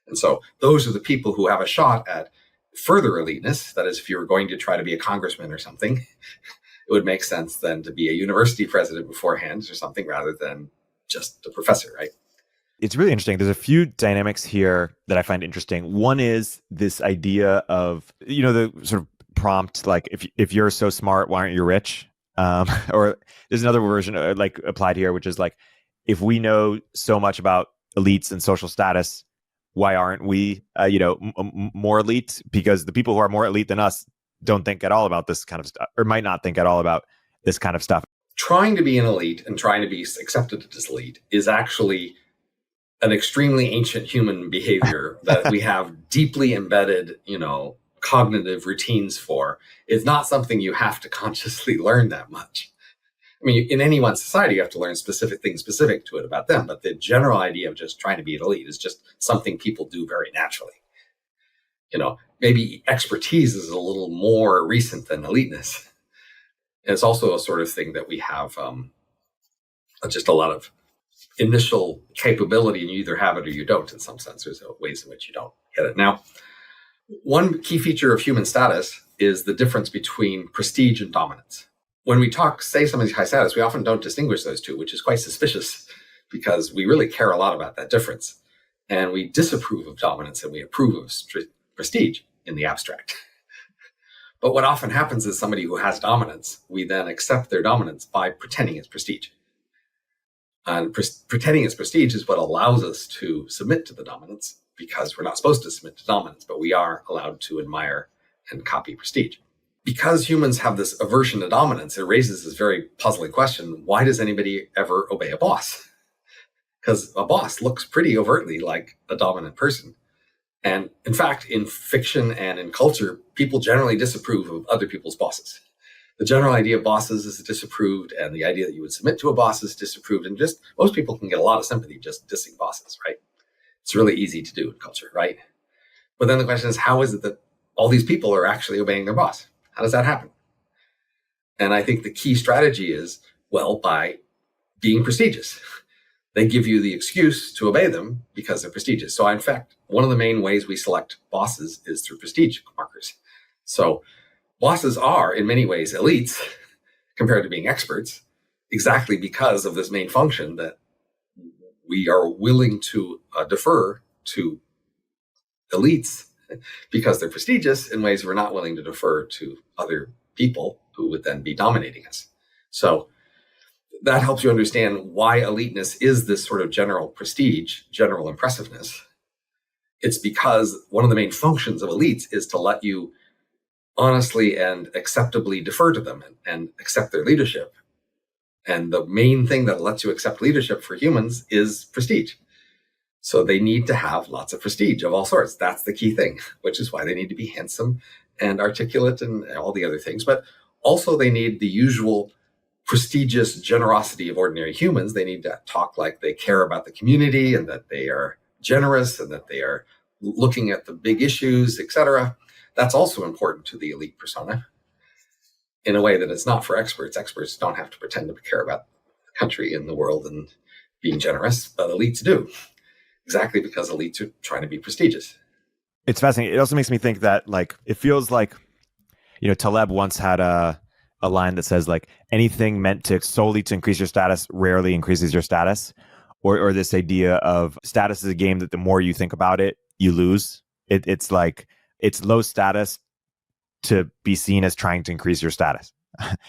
And so those are the people who have a shot at further eliteness. That is, if you were going to try to be a congressman or something, it would make sense then to be a university president beforehand or something rather than just a professor, right? It's really interesting. There's a few dynamics here that I find interesting. One is this idea of, the sort of prompt, like, if you're so smart, why aren't you rich? Or there's another version like applied here, which is like, if we know so much about elites and social status, why aren't we, more elite? Because the people who are more elite than us don't think at all about this kind of stuff, or might not think at all about this kind of stuff. Trying to be an elite and trying to be accepted as elite is actually an extremely ancient human behavior that we have deeply embedded, cognitive routines for. It's not something you have to consciously learn that much. I mean, in any one society, you have to learn specific things specific to it about them. But the general idea of just trying to be an elite is just something people do very naturally. Maybe expertise is a little more recent than eliteness. And it's also a sort of thing that we have just a lot of initial capability, and you either have it or you don't. In some sense, there's ways in which you don't get it. Now, one key feature of human status is the difference between prestige and dominance. When we say somebody's high status, we often don't distinguish those two, which is quite suspicious because we really care a lot about that difference. And we disapprove of dominance and we approve of prestige in the abstract. But what often happens is somebody who has dominance, we then accept their dominance by pretending it's prestige. And pretending it's prestige is what allows us to submit to the dominance, because we're not supposed to submit to dominance, but we are allowed to admire and copy prestige. Because humans have this aversion to dominance, it raises this very puzzling question: why does anybody ever obey a boss? Because a boss looks pretty overtly like a dominant person. And in fact, in fiction and in culture, people generally disapprove of other people's bosses. The general idea of bosses is disapproved, and the idea that you would submit to a boss is disapproved. And just most people can get a lot of sympathy just dissing bosses, right? It's really easy to do in culture, right? But then the question is, how is it that all these people are actually obeying their boss? How does that happen? And I think the key strategy is, by being prestigious. They give you the excuse to obey them because they're prestigious. So in fact, one of the main ways we select bosses is through prestige markers. So bosses are in many ways elites compared to being experts, exactly because of this main function that we are willing to defer to elites because they're prestigious in ways we're not willing to defer to other people who would then be dominating us. So that helps you understand why eliteness is this sort of general prestige, general impressiveness. It's because one of the main functions of elites is to let you honestly and acceptably defer to them and accept their leadership. And the main thing that lets you accept leadership for humans is prestige. So they need to have lots of prestige of all sorts. That's the key thing, which is why they need to be handsome and articulate and all the other things. But also they need the usual prestigious generosity of ordinary humans. They need to talk like they care about the community and that they are generous and that they are looking at the big issues, etc. That's also important to the elite persona in a way that it's not for experts. Experts don't have to pretend to care about the country and the world and being generous, but elites do, exactly because elites are trying to be prestigious. It's fascinating. It also makes me think that, like, it feels like, Taleb once had a line that says, like, anything meant to solely to increase your status rarely increases your status, or this idea of status is a game that the more you think about it, you lose. It's like, it's low status to be seen as trying to increase your status.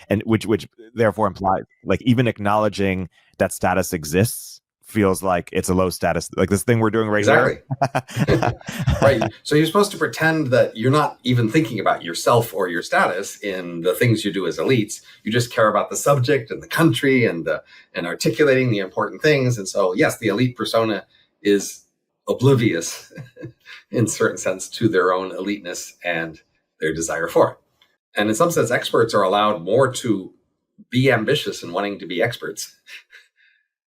And which therefore implies, like, even acknowledging that status exists feels like it's a low status, like this thing we're doing right here. Exactly. Right. So you're supposed to pretend that you're not even thinking about yourself or your status in the things you do as elites. You just care about the subject and the country and articulating the important things. And so, yes, the elite persona is oblivious in certain sense to their own eliteness and their desire for it. And in some sense, experts are allowed more to be ambitious and wanting to be experts.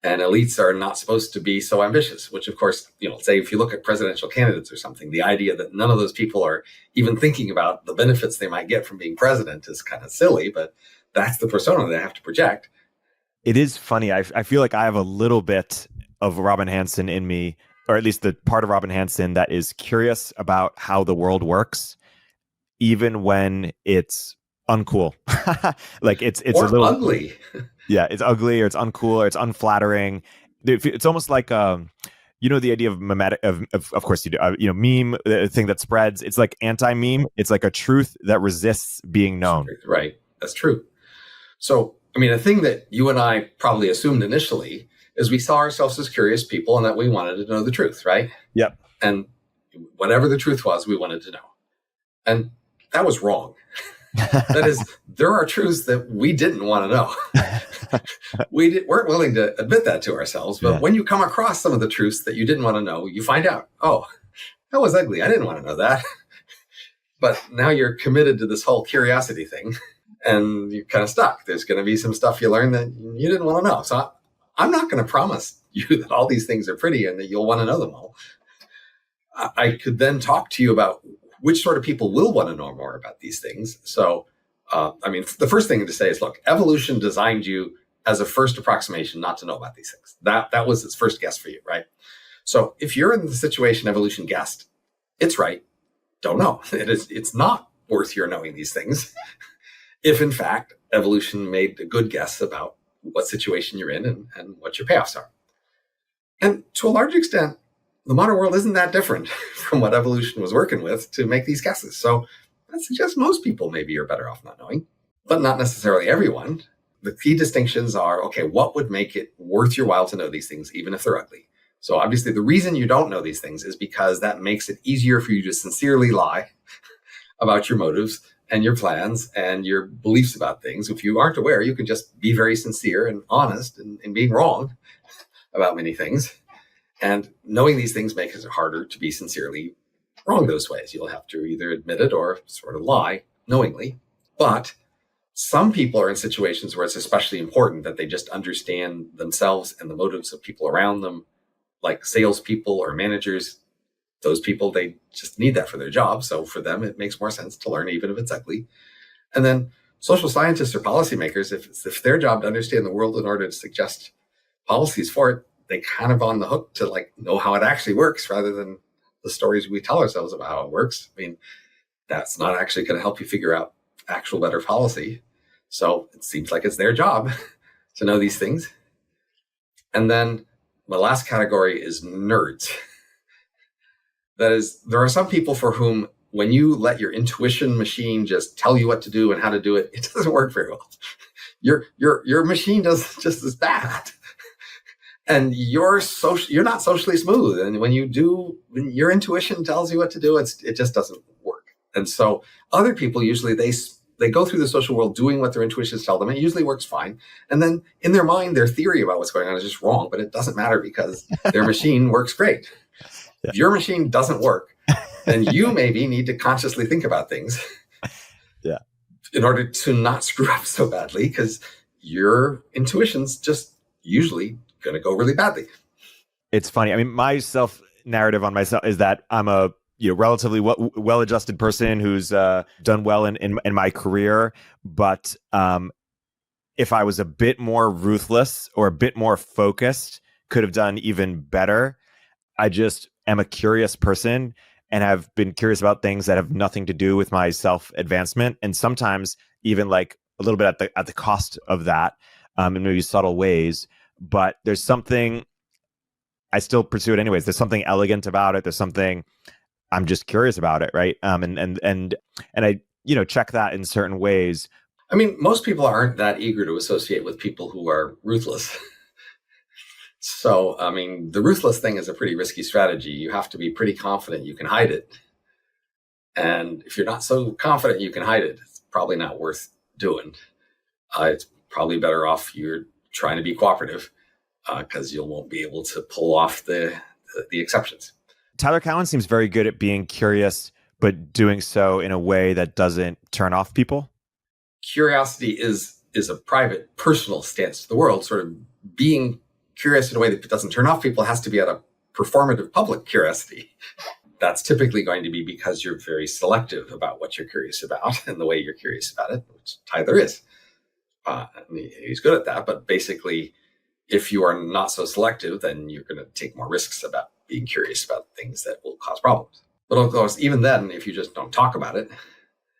And elites are not supposed to be so ambitious, which, of course, say if you look at presidential candidates or something, the idea that none of those people are even thinking about the benefits they might get from being president is kind of silly, but that's the persona they have to project. It is funny. I feel like I have a little bit of Robin Hanson in me, or at least the part of Robin Hanson that is curious about how the world works, even when it's uncool. Like it's or a little ugly. Yeah, it's ugly or it's uncool or it's unflattering. It's almost like the idea of mimetic of course you do meme, the thing that spreads. It's like anti-meme. It's like a truth that resists being known. Right. That's true. So, I mean, a thing that you and I probably assumed initially is we saw ourselves as curious people and that we wanted to know the truth, right? Yep. And whatever the truth was, we wanted to know. And that was wrong. That is, there are truths that we didn't want to know. Weren't willing to admit that to ourselves. But when you come across some of the truths that you didn't want to know, you find out, oh, that was ugly. I didn't want to know that. But now you're committed to this whole curiosity thing and you're kind of stuck. There's going to be some stuff you learn that you didn't want to know. So I'm not going to promise you that all these things are pretty and that you'll want to know them all. I could then talk to you about which sort of people will want to know more about these things. So, the first thing to say is, look, evolution designed you as a first approximation not to know about these things. That was its first guess for you, right? So if you're in the situation evolution guessed, it's right. Don't know. It's not worth your knowing these things. If in fact, evolution made a good guess about what situation you're in and what your payoffs are. And to a large extent, the modern world isn't that different from what evolution was working with to make these guesses. So that suggests most people maybe are better off not knowing, but not necessarily everyone. The key distinctions are, okay, what would make it worth your while to know these things, even if they're ugly? So obviously the reason you don't know these things is because that makes it easier for you to sincerely lie about your motives and your plans and your beliefs about things. If you aren't aware, you can just be very sincere and honest in being wrong about many things. And knowing these things makes it harder to be sincerely wrong those ways. You'll have to either admit it or sort of lie knowingly. But some people are in situations where it's especially important that they just understand themselves and the motives of people around them, like salespeople or managers. Those people, they just need that for their job. So for them, it makes more sense to learn, even if it's ugly. And then social scientists or policymakers, if it's their job to understand the world in order to suggest policies for it, they kind of on the hook to know how it actually works rather than the stories we tell ourselves about how it works. I mean, that's not actually going to help you figure out actual better policy. So it seems like it's their job to know these things. And then the last category is nerds. That is, there are some people for whom when you let your intuition machine just tell you what to do and how to do it, it doesn't work very well. Your machine does just as bad. And you're not socially smooth. And when your intuition tells you what to do, it just doesn't work. And so other people usually they go through the social world doing what their intuitions tell them. It usually works fine. And then in their mind, their theory about what's going on is just wrong, but it doesn't matter because their machine works great. Yeah. If your machine doesn't work, then you maybe need to consciously think about things in order to not screw up so badly, because your intuition's just usually going to go really badly. It's funny. I mean, my self-narrative on myself is that I'm a relatively well-adjusted person who's done well in my career. But if I was a bit more ruthless or a bit more focused, could have done even better. I just am a curious person and have been curious about things that have nothing to do with my self-advancement, and sometimes even a little bit at the cost of that, in maybe subtle ways. But there's something, I still pursue it anyways. There's something elegant about it. There's something, I'm just curious about it, right? And I check that in certain ways. I mean, most people aren't that eager to associate with people who are ruthless. So, I mean, the ruthless thing is a pretty risky strategy. You have to be pretty confident you can hide it. And if you're not so confident you can hide it, it's probably not worth doing. It's probably better off you're trying to be cooperative, because you won't be able to pull off the exceptions. Tyler Cowen seems very good at being curious, but doing so in a way that doesn't turn off people. Curiosity is a private, personal stance to the world. Sort of being curious in a way that doesn't turn off people has to be at a performative public curiosity. That's typically going to be because you're very selective about what you're curious about and the way you're curious about it, which Tyler is. He's good at that, but basically, If you are not so selective, then you're going to take more risks about being curious about things that will cause problems. But of course, even then, if you just don't talk about it,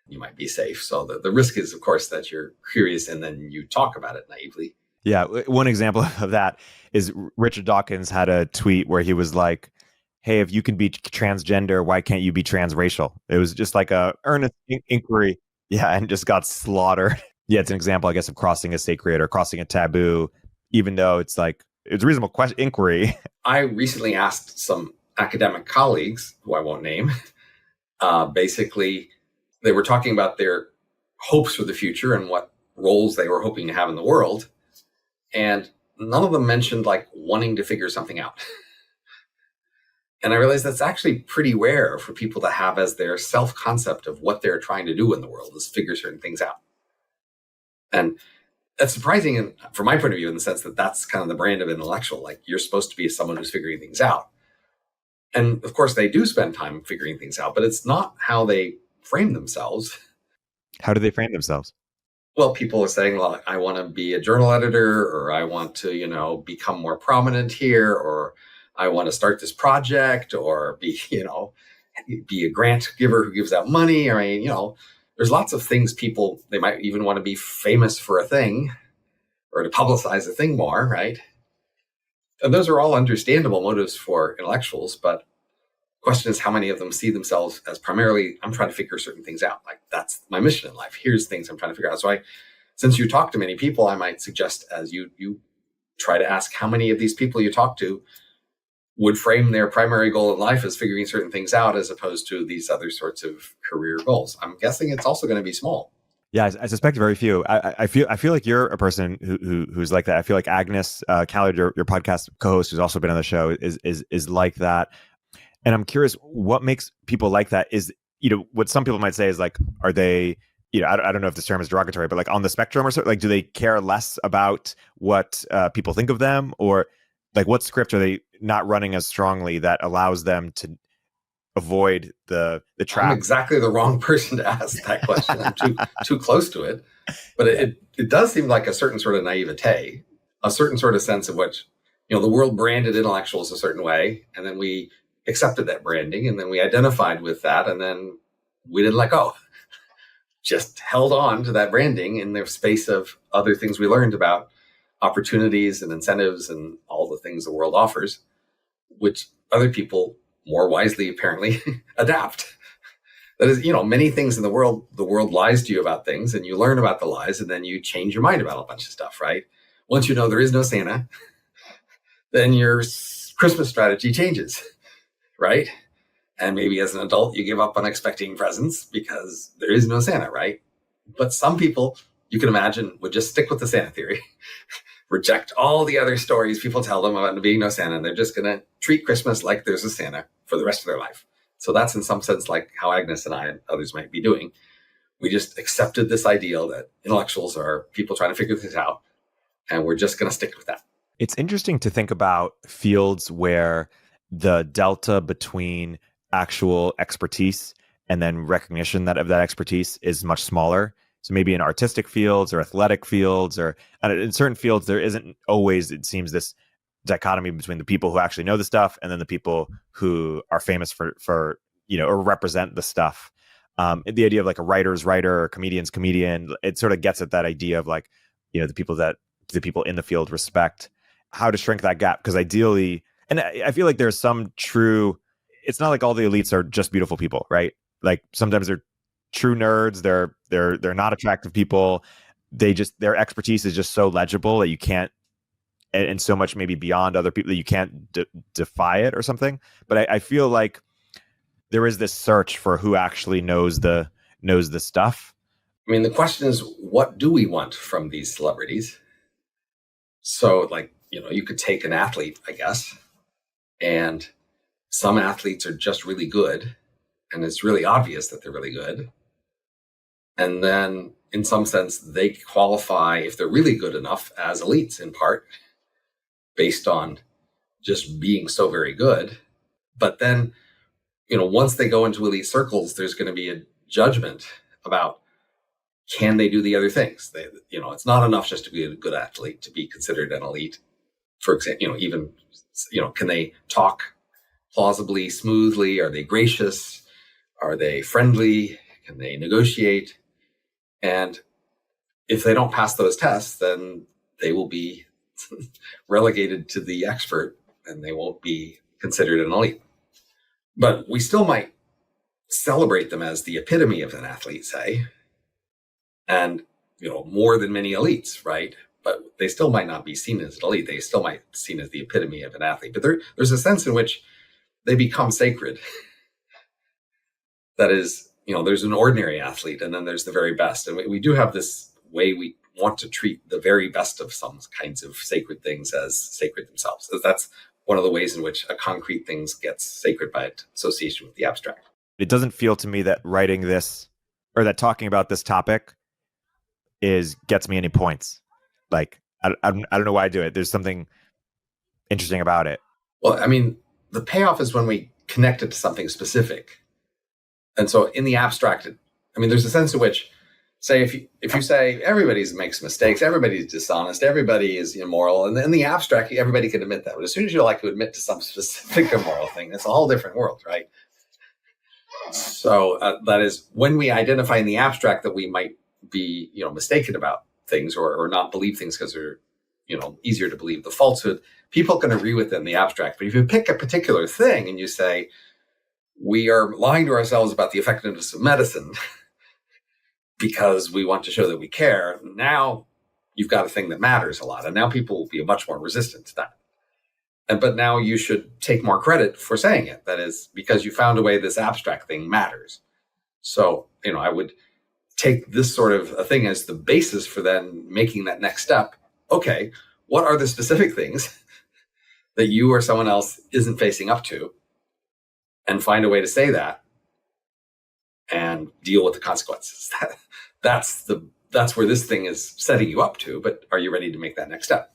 you might be safe. So the risk is, of course, that you're curious and then you talk about it naively. Yeah, one example of that is Richard Dawkins had a tweet where he was like, "Hey, if you can be transgender, why can't you be transracial?" It was just like a earnest inquiry. Yeah, and just got slaughtered. Yeah, it's an example, I guess, of crossing a sacred or crossing a taboo, even though it's like it's a reasonable inquiry. I recently asked some academic colleagues, who I won't name, basically, they were talking about their hopes for the future and what roles they were hoping to have in the world. And none of them mentioned like wanting to figure something out. And I realized that's actually pretty rare for people to have as their self-concept of what they're trying to do in the world is figure certain things out. And that's surprising from my point of view in the sense that that's kind of the brand of intellectual. Like you're supposed to be someone who's figuring things out. And of course, they do spend time figuring things out, but it's not how they frame themselves. How do they frame themselves? Well, people are saying, well, I want to be a journal editor, or I want to, become more prominent here, or I want to start this project, or be a grant giver who gives out money. I mean, there's lots of things they might even want to be famous for a thing or to publicize a thing more, right? And those are all understandable motives for intellectuals, but the question is how many of them see themselves as primarily, I'm trying to figure certain things out. Like that's my mission in life. Here's things I'm trying to figure out. So since you talk to many people, I might suggest as you try to ask how many of these people you talk to would frame their primary goal in life as figuring certain things out as opposed to these other sorts of career goals. I'm guessing it's also going to be small. Yeah, I suspect very few. I feel like you're a person who's like that. I feel like Agnes Callard, your podcast co-host, who's also been on the show, is like that. And I'm curious, what makes people like that? Is what some people might say is like, are they I don't know if this term is derogatory, but like on the spectrum or so, like do they care less about what people think of them, or like what script are they not running as strongly that allows them to avoid the trap? I'm exactly the wrong person to ask that question. I'm too close to it. But it does seem like a certain sort of naivete, a certain sort of sense of which, the world branded intellectuals a certain way, and then we accepted that branding, and then we identified with that, and then we didn't let go. Just held on to that branding in the space of other things we learned about opportunities and incentives and all the things the world offers, which other people more wisely apparently adapt. That is, many things in the world lies to you about things, and you learn about the lies, and then you change your mind about a bunch of stuff, right? Once you know there is no Santa, then your Christmas strategy changes, right? And maybe as an adult, you give up on expecting presents because there is no Santa, right? But some people, you can imagine, would just stick with the Santa theory, reject all the other stories people tell them about being no Santa, and they're just going to treat Christmas like there's a Santa for the rest of their life. So that's in some sense like how Agnes and I and others might be doing. We just accepted this ideal that intellectuals are people trying to figure things out, and we're just going to stick with that. It's interesting to think about fields where the delta between actual expertise and then recognition of that expertise is much smaller. So maybe in artistic fields or athletic fields, or in certain fields, there isn't always, it seems, this dichotomy between the people who actually know the stuff and then the people who are famous for or represent the stuff. The idea of like a writer's writer or comedian's comedian, it sort of gets at that idea of like, the people in the field respect, how to shrink that gap. Because ideally, and I feel like there's some true, it's not like all the elites are just beautiful people, right? Like sometimes they're true nerds, they're not attractive people. Their expertise is just so legible that you can't, and so much maybe beyond other people that you can't defy it or something. But I feel like there is this search for who actually knows the stuff. I mean, the question is, what do we want from these celebrities? So like, you could take an athlete, I guess, and some athletes are just really good, and it's really obvious that they're really good. And then in some sense, they qualify, if they're really good enough, as elites in part, based on just being so very good. But then, once they go into elite circles, there's going to be a judgment about, can they do the other things? It's not enough just to be a good athlete to be considered an elite. For example, even, can they talk plausibly, smoothly? Are they gracious? Are they friendly? Can they negotiate? And if they don't pass those tests, then they will be relegated to the expert and they won't be considered an elite. But we still might celebrate them as the epitome of an athlete, say, and, more than many elites, right? But they still might not be seen as an elite. They still might be seen as the epitome of an athlete. But there's a sense in which they become sacred. That is, there's an ordinary athlete and then there's the very best. And we do have this way we want to treat the very best of some kinds of sacred things as sacred themselves. That's one of the ways in which a concrete thing gets sacred by association with the abstract. It doesn't feel to me that writing this or that talking about this topic gets me any points. Like, I don't know why I do it. There's something interesting about it. Well, the payoff is when we connect it to something specific. And so in the abstract, there's a sense in which, say, if you say everybody makes mistakes, everybody's dishonest, everybody is immoral, and in the abstract, everybody can admit that. But as soon as you like to admit to some specific immoral thing, it's a whole different world, right? So that is when we identify in the abstract that we might be, mistaken about things or not believe things because they're, easier to believe the falsehood. People can agree with it in the abstract. But if you pick a particular thing and you say, we are lying to ourselves about the effectiveness of medicine because we want to show that we care, now you've got a thing that matters a lot. And now people will be much more resistant to that. But now you should take more credit for saying it. That is because you found a way this abstract thing matters. So, I would take this sort of a thing as the basis for then making that next step. Okay, what are the specific things that you or someone else isn't facing up to? And find a way to say that and deal with the consequences. That's where this thing is setting you up to. But are you ready to make that next step?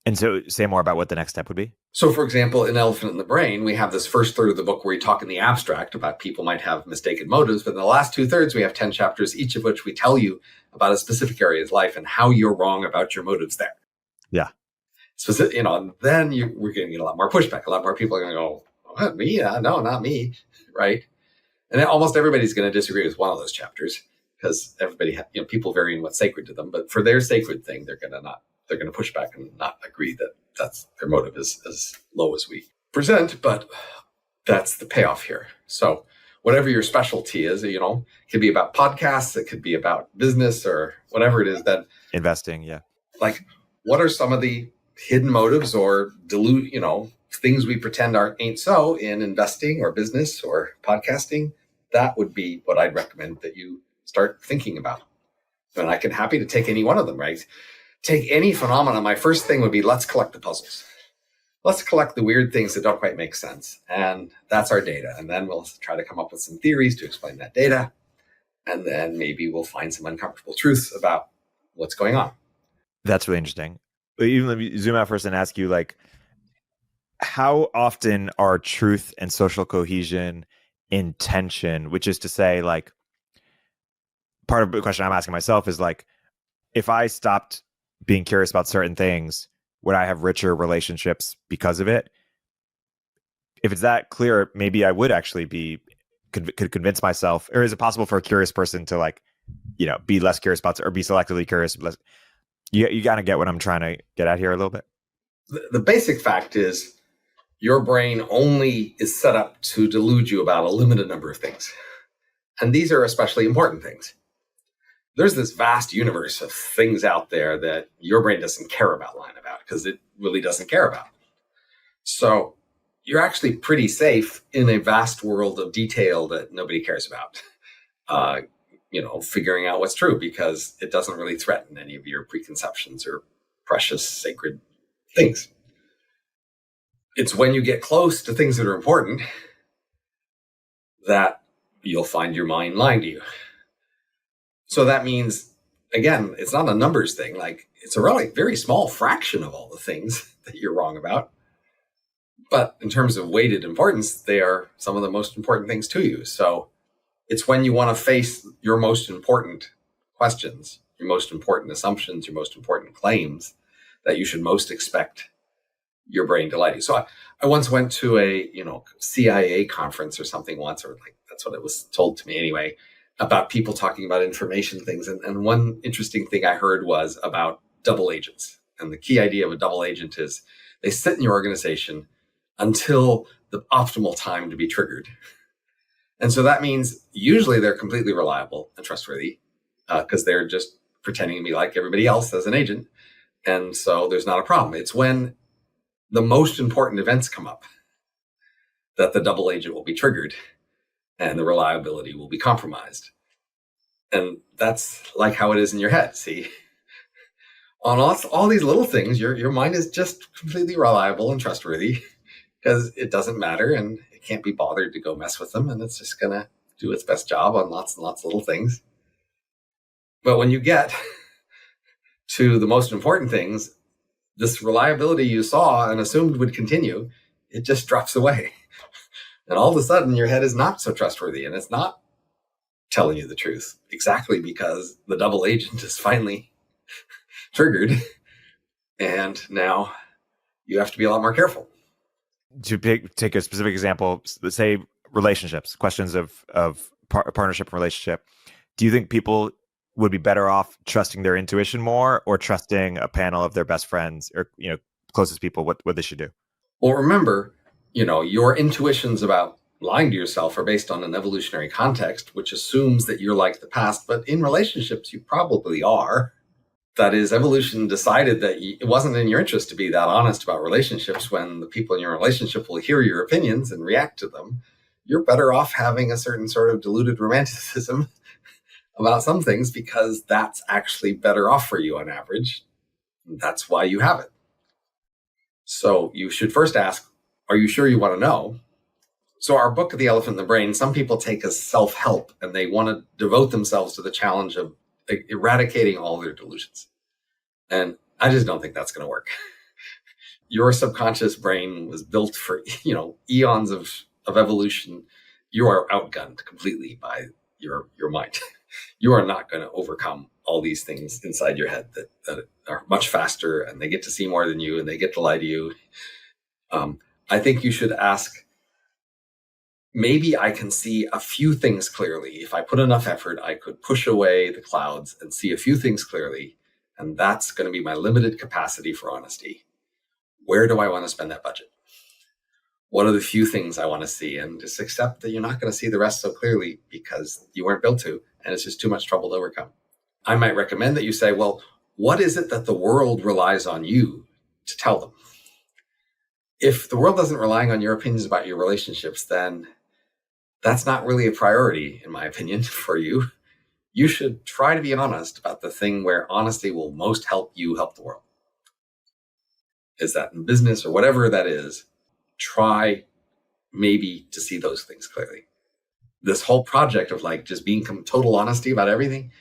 And so say more about what the next step would be. So, for example, in Elephant in the Brain, we have this first third of the book where we talk in the abstract about people might have mistaken motives. But in the last 2/3, we have 10 chapters, each of which we tell you about a specific area of life and how you're wrong about your motives there. Yeah. Specific, and then we're going to get a lot more pushback. A lot more people are going to go, what, me? No, not me. Right. And then almost everybody's going to disagree with one of those chapters because everybody, people vary in what's sacred to them. But for their sacred thing, they're going to push back and not agree that that's their motive is as low as we present. But that's the payoff here. So whatever your specialty is, it could be about podcasts, it could be about business or whatever it is that investing. Yeah. Like, what are some of the hidden motives or things we pretend ain't so in investing or business or podcasting? That would be what I'd recommend that you start thinking about. And I can happy to take any one of them, right? Take any phenomenon. My first thing would be, let's collect the puzzles. Let's collect the weird things that don't quite make sense. And that's our data. And then we'll try to come up with some theories to explain that data. And then maybe we'll find some uncomfortable truths about what's going on. That's really interesting. But even let me zoom out first and ask you, like, how often are truth and social cohesion in tension? Which is to say, like, part of the question I'm asking myself is, like, if I stopped being curious about certain things, would I have richer relationships because of it? If it's that clear, maybe I would actually could convince myself. Or is it possible for a curious person to, like, be less curious about, or be selectively curious? You got to get what I'm trying to get at here a little bit. The basic fact is your brain only is set up to delude you about a limited number of things. And these are especially important things. There's this vast universe of things out there that your brain doesn't care about lying about because it really doesn't care about. So you're actually pretty safe in a vast world of detail that nobody cares about. Figuring out what's true because it doesn't really threaten any of your preconceptions or precious sacred things. It's when you get close to things that are important that you'll find your mind lying to you. So that means, again, it's not a numbers thing. Like, it's a really very small fraction of all the things that you're wrong about. But in terms of weighted importance, they are some of the most important things to you. So it's when you want to face your most important questions, your most important assumptions, your most important claims that you should most expect your brain to lie to you. So I once went to a, CIA conference or something once, or like that's what it was told to me anyway, about people talking about information things. And one interesting thing I heard was about double agents. And the key idea of a double agent is they sit in your organization until the optimal time to be triggered. And so that means usually they're completely reliable and trustworthy because they're just pretending to be like everybody else as an agent. And so there's not a problem. It's when the most important events come up that the double agent will be triggered and the reliability will be compromised. And that's like how it is in your head. See, on all these little things, your mind is just completely reliable and trustworthy because it doesn't matter and it can't be bothered to go mess with them. And it's just going to do its best job on lots and lots of little things. But when you get to the most important things, this reliability you saw and assumed would continue, it just drops away. And all of a sudden, your head is not so trustworthy and it's not telling you the truth, exactly because the double agent is finally triggered. And now you have to be a lot more careful. To take a specific example, let's say relationships, questions of partnership and relationship. Do you think people would be better off trusting their intuition more or trusting a panel of their best friends or closest people, what they should do? Well, remember, your intuitions about lying to yourself are based on an evolutionary context, which assumes that you're like the past. But in relationships, you probably are. That is, evolution decided that it wasn't in your interest to be that honest about relationships when the people in your relationship will hear your opinions and react to them. You're better off having a certain sort of diluted romanticism about some things because that's actually better off for you on average. That's why you have it. So you should first ask, are you sure you want to know? So our book, The Elephant in the Brain, some people take as self-help and they want to devote themselves to the challenge of eradicating all their delusions. And I just don't think that's going to work. Your subconscious brain was built for, eons of evolution. You are outgunned completely by your mind. You are not going to overcome all these things inside your head that are much faster and they get to see more than you and they get to lie to you. I think you should ask, maybe I can see a few things clearly. If I put enough effort, I could push away the clouds and see a few things clearly. And that's going to be my limited capacity for honesty. Where do I want to spend that budget? What are the few things I want to see? And just accept that you're not going to see the rest so clearly because you weren't built to, and it's just too much trouble to overcome. I might recommend that you say, well, what is it that the world relies on you to tell them? If the world isn't relying on your opinions about your relationships, then that's not really a priority, in my opinion, for you. You should try to be honest about the thing where honesty will most help you help the world. Is that in business or whatever that is? Try maybe to see those things clearly. This whole project of just being total honesty about everything,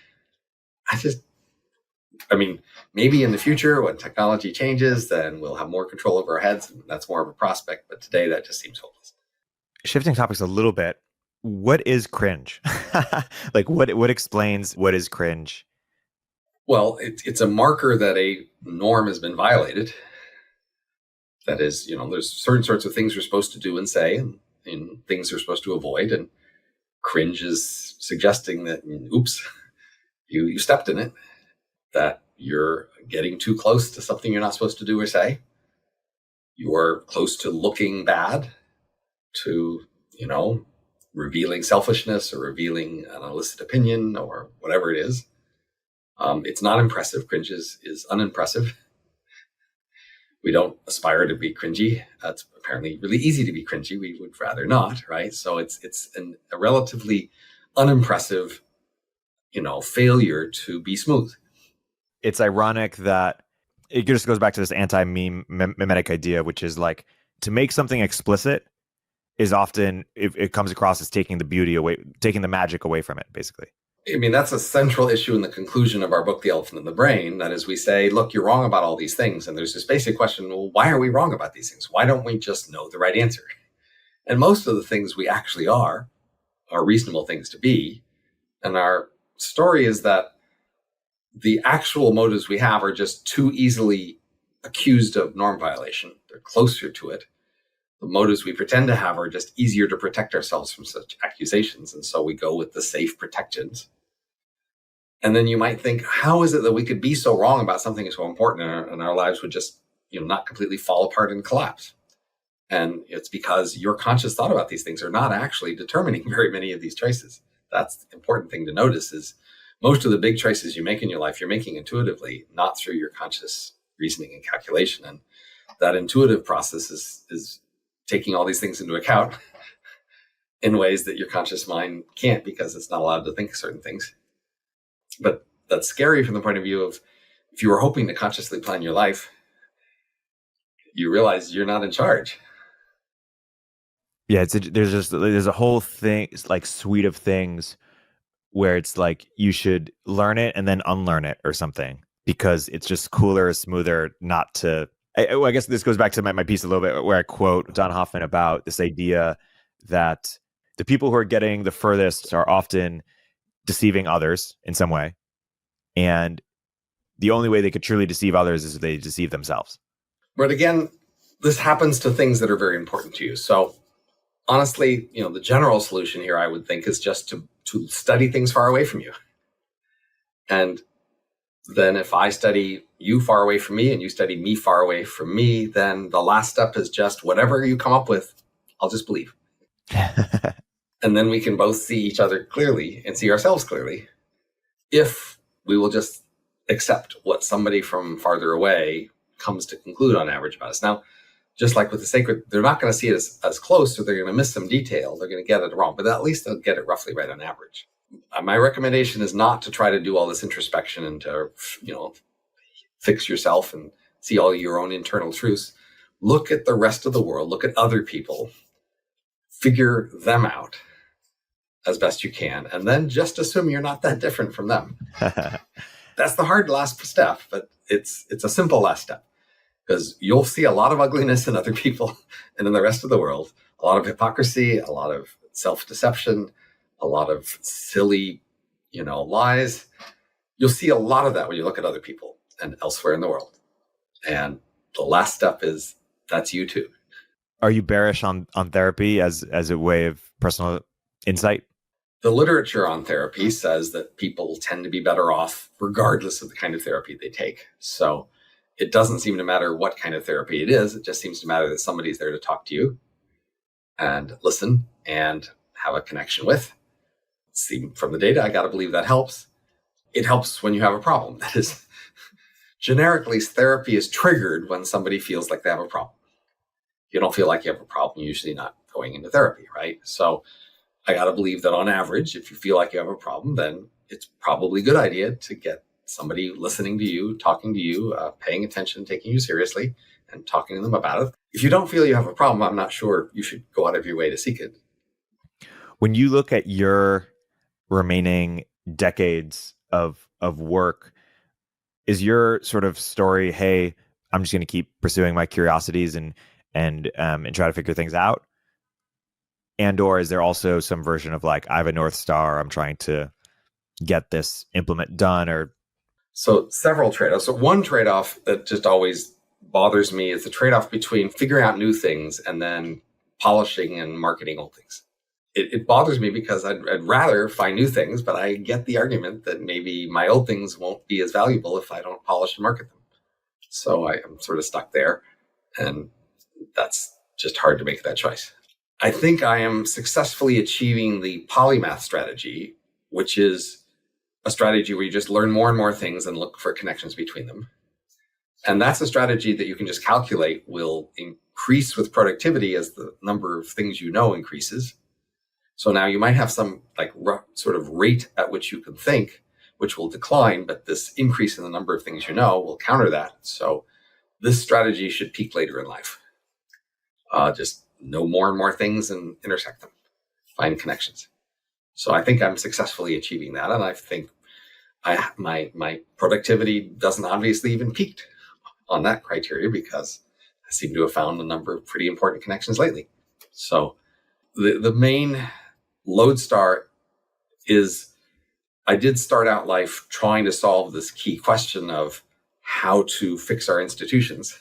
maybe in the future when technology changes, then we'll have more control over our heads and that's more of a prospect. But today that just seems hopeless. Shifting topics a little bit, what is cringe? What explains what is cringe? Well, it's a marker that a norm has been violated. That is, there's certain sorts of things you're supposed to do and say and things you're supposed to avoid. And cringe is suggesting that, oops, you stepped in it, that you're getting too close to something you're not supposed to do or say. You're close to looking bad, to, revealing selfishness or revealing an illicit opinion or whatever it is. It's not impressive. Cringe is unimpressive. We don't aspire to be cringy. It's apparently really easy to be cringy. We would rather not, right? So it's a relatively unimpressive, failure to be smooth. It's ironic that it just goes back to this anti-meme mimetic idea, which is to make something explicit is often, it comes across as taking the beauty away, taking the magic away from it, basically. That's a central issue in the conclusion of our book, The Elephant in the Brain. That is, we say, look, you're wrong about all these things. And there's this basic question, well, why are we wrong about these things? Why don't we just know the right answer? And most of the things we actually are reasonable things to be. And our story is that the actual motives we have are just too easily accused of norm violation. They're closer to it. The motives we pretend to have are just easier to protect ourselves from such accusations. And so we go with the safe protections. And then you might think, how is it that we could be so wrong about something so important and our lives would just, not completely fall apart and collapse? And it's because your conscious thought about these things are not actually determining very many of these choices. That's the important thing to notice is most of the big choices you make in your life, you're making intuitively, not through your conscious reasoning and calculation. And that intuitive process is taking all these things into account in ways that your conscious mind can't because it's not allowed to think certain things. But that's scary from the point of view of if you were hoping to consciously plan your life, you realize you're not in charge. Yeah, there's a whole thing, it's like suite of things where it's like you should learn it and then unlearn it or something because it's just cooler, smoother not to. I guess this goes back to my piece a little bit where I quote Don Hoffman about this idea that the people who are getting the furthest are often deceiving others in some way. And the only way they could truly deceive others is if they deceive themselves. But again, this happens to things that are very important to you. So honestly, the general solution here, I would think, is just to study things far away from you. And then if I study you far away from me and you study me far away from me, then the last step is just whatever you come up with, I'll just believe. And then we can both see each other clearly and see ourselves clearly if we will just accept what somebody from farther away comes to conclude on average about us. Now, just like with the sacred, they're not going to see it as close, so they're going to miss some detail. They're going to get it wrong, but at least they'll get it roughly right on average. My recommendation is not to try to do all this introspection and to, fix yourself and see all your own internal truths. Look at the rest of the world, look at other people, figure them out as best you can, and then just assume you're not that different from them. That's the hard last step, but it's a simple last step because you'll see a lot of ugliness in other people and in the rest of the world, a lot of hypocrisy, a lot of self-deception, a lot of silly, lies. You'll see a lot of that when you look at other people and elsewhere in the world. And the last step is that's you too. Are you bearish on therapy as a way of personal insight? The literature on therapy says that people tend to be better off regardless of the kind of therapy they take. So it doesn't seem to matter what kind of therapy it is. It just seems to matter that somebody's there to talk to you and listen and have a connection with. See, from the data, I got to believe that helps. It helps when you have a problem. That is, generically, therapy is triggered when somebody feels like they have a problem. If you don't feel like you have a problem, you're usually not going into therapy, right? So I got to believe that on average, if you feel like you have a problem, then it's probably a good idea to get somebody listening to you, talking to you, paying attention, taking you seriously, and talking to them about it. If you don't feel you have a problem, I'm not sure you should go out of your way to seek it. When you look at your remaining decades of work, is your sort of story, hey, I'm just going to keep pursuing my curiosities and try to figure things out? And or is there also some version of like, I have a North Star, I'm trying to get this implement done? Or so several trade-offs. So one trade-off that just always bothers me is the trade-off between figuring out new things and then polishing and marketing old things. It bothers me because I'd rather find new things, but I get the argument that maybe my old things won't be as valuable if I don't polish and market them. So I'm sort of stuck there, and that's just hard to make that choice. I think I am successfully achieving the polymath strategy, which is a strategy where you just learn more and more things and look for connections between them. And that's a strategy that you can just calculate will increase with productivity as the number of things you know increases. So now you might have some like sort of rate at which you can think, which will decline, but this increase in the number of things you know will counter that. So this strategy should peak later in life. Just know more and more things and intersect them, find connections. So I think I'm successfully achieving that. And I think my productivity doesn't obviously even peaked on that criteria because I seem to have found a number of pretty important connections lately. So the main lodestar is I did start out life trying to solve this key question of how to fix our institutions.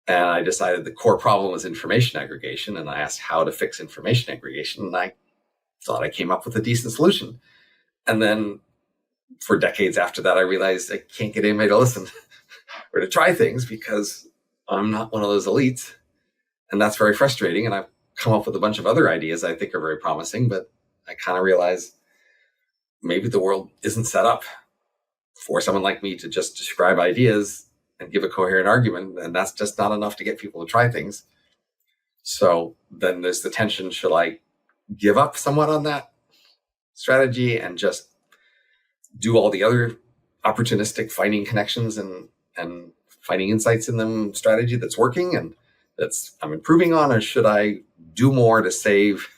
And I decided the core problem was information aggregation. And I asked how to fix information aggregation. And I thought I came up with a decent solution. And then for decades after that, I realized I can't get anybody to listen or to try things because I'm not one of those elites. And that's very frustrating. And I've come up with a bunch of other ideas I think are very promising, but I kind of realize maybe the world isn't set up for someone like me to just describe ideas and give a coherent argument. And that's just not enough to get people to try things. So then there's the tension. Should I give up somewhat on that strategy and just do all the other opportunistic finding connections and finding insights in them strategy that's working and that's I'm improving on, or should I do more to save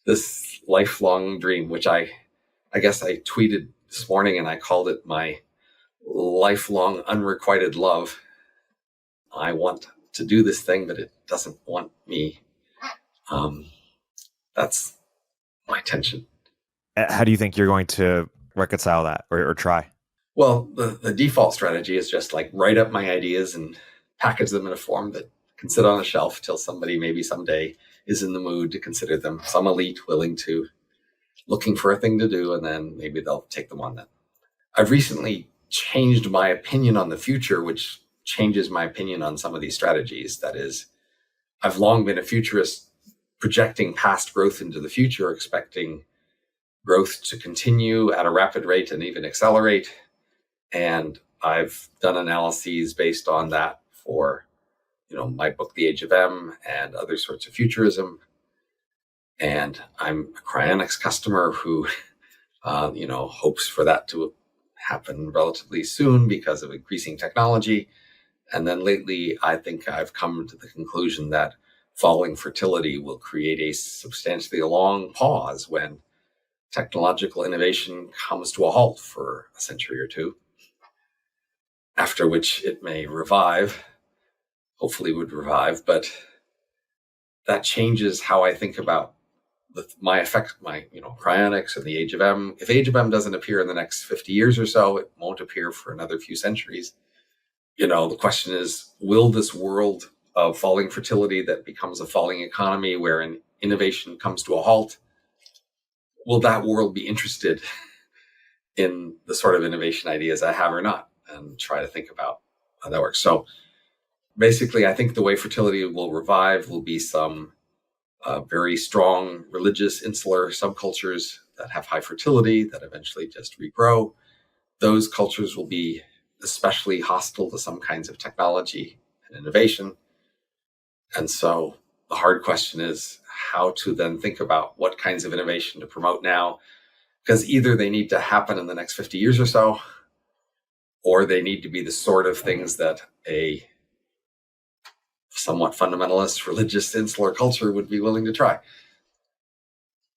this lifelong dream, which I guess I tweeted this morning and I called it my lifelong unrequited love. I want to do this thing, but it doesn't want me. That's my tension. How do you think you're going to reconcile that or try? Well, the default strategy is just like write up my ideas and package them in a form that can sit on a shelf till somebody maybe someday is in the mood to consider them, some elite looking for a thing to do, and then maybe they'll take them on that. I've recently changed my opinion on the future, which changes my opinion on some of these strategies. That is, I've long been a futurist, projecting past growth into the future, expecting growth to continue at a rapid rate and even accelerate. And I've done analyses based on that for, my book, The Age of M, and other sorts of futurism. And I'm a cryonics customer who, hopes for that to happen relatively soon because of increasing technology. And then lately, I think I've come to the conclusion that falling fertility will create a substantially long pause when technological innovation comes to a halt for a century or two, after which it may revive, hopefully would revive, but that changes how I think about my cryonics and the Age of M. If Age of M doesn't appear in the next 50 years or so, it won't appear for another few centuries. The question is, will this world of falling fertility that becomes a falling economy where an innovation comes to a halt, will that world be interested in the sort of innovation ideas I have or not? And try to think about how that works. So basically, I think the way fertility will revive will be some very strong religious insular subcultures that have high fertility that eventually just regrow. Those cultures will be especially hostile to some kinds of technology and innovation. And so the hard question is how to then think about what kinds of innovation to promote now, because either they need to happen in the next 50 years or so, or they need to be the sort of things that a somewhat fundamentalist religious insular culture would be willing to try.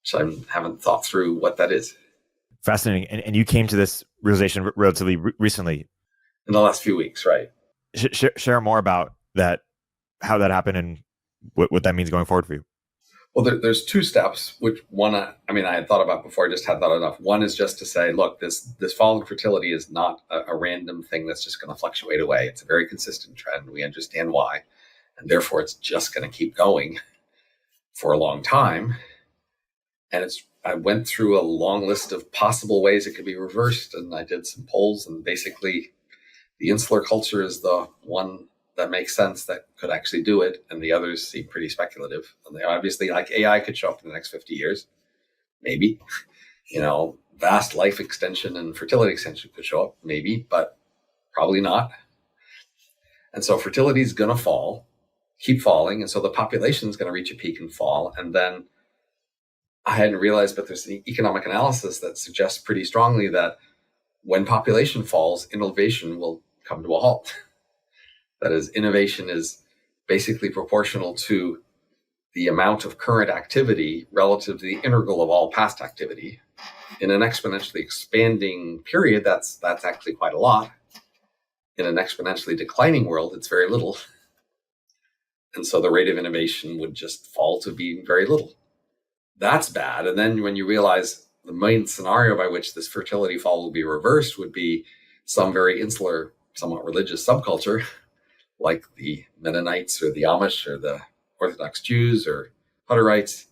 So I haven't thought through what that is. Fascinating. And you came to this realization relatively recently. In the last few weeks, right? Share more about that, how that happened and what that means going forward for you. Well, there's two steps, which one, I had thought about before, I just hadn't thought enough. One is just to say, look, this fall in fertility is not a random thing that's just going to fluctuate away. It's a very consistent trend. We understand why. And therefore, it's just going to keep going for a long time. And I went through a long list of possible ways it could be reversed. And I did some polls. And basically, the insular culture is the one that makes sense that could actually do it. And the others seem pretty speculative. And they obviously, like AI could show up in the next 50 years. Maybe. Vast life extension and fertility extension could show up. Maybe, but probably not. And so fertility is going to keep falling. And so the population is going to reach a peak and fall. And then I hadn't realized, but there's an economic analysis that suggests pretty strongly that when population falls, innovation will come to a halt. That is, innovation is basically proportional to the amount of current activity relative to the integral of all past activity. In an exponentially expanding period, that's actually quite a lot. In an exponentially declining world, it's very little. And so the rate of innovation would just fall to being very little. That's bad. And then when you realize the main scenario by which this fertility fall will be reversed would be some very insular, somewhat religious subculture, like the Mennonites or the Amish or the Orthodox Jews or Hutterites.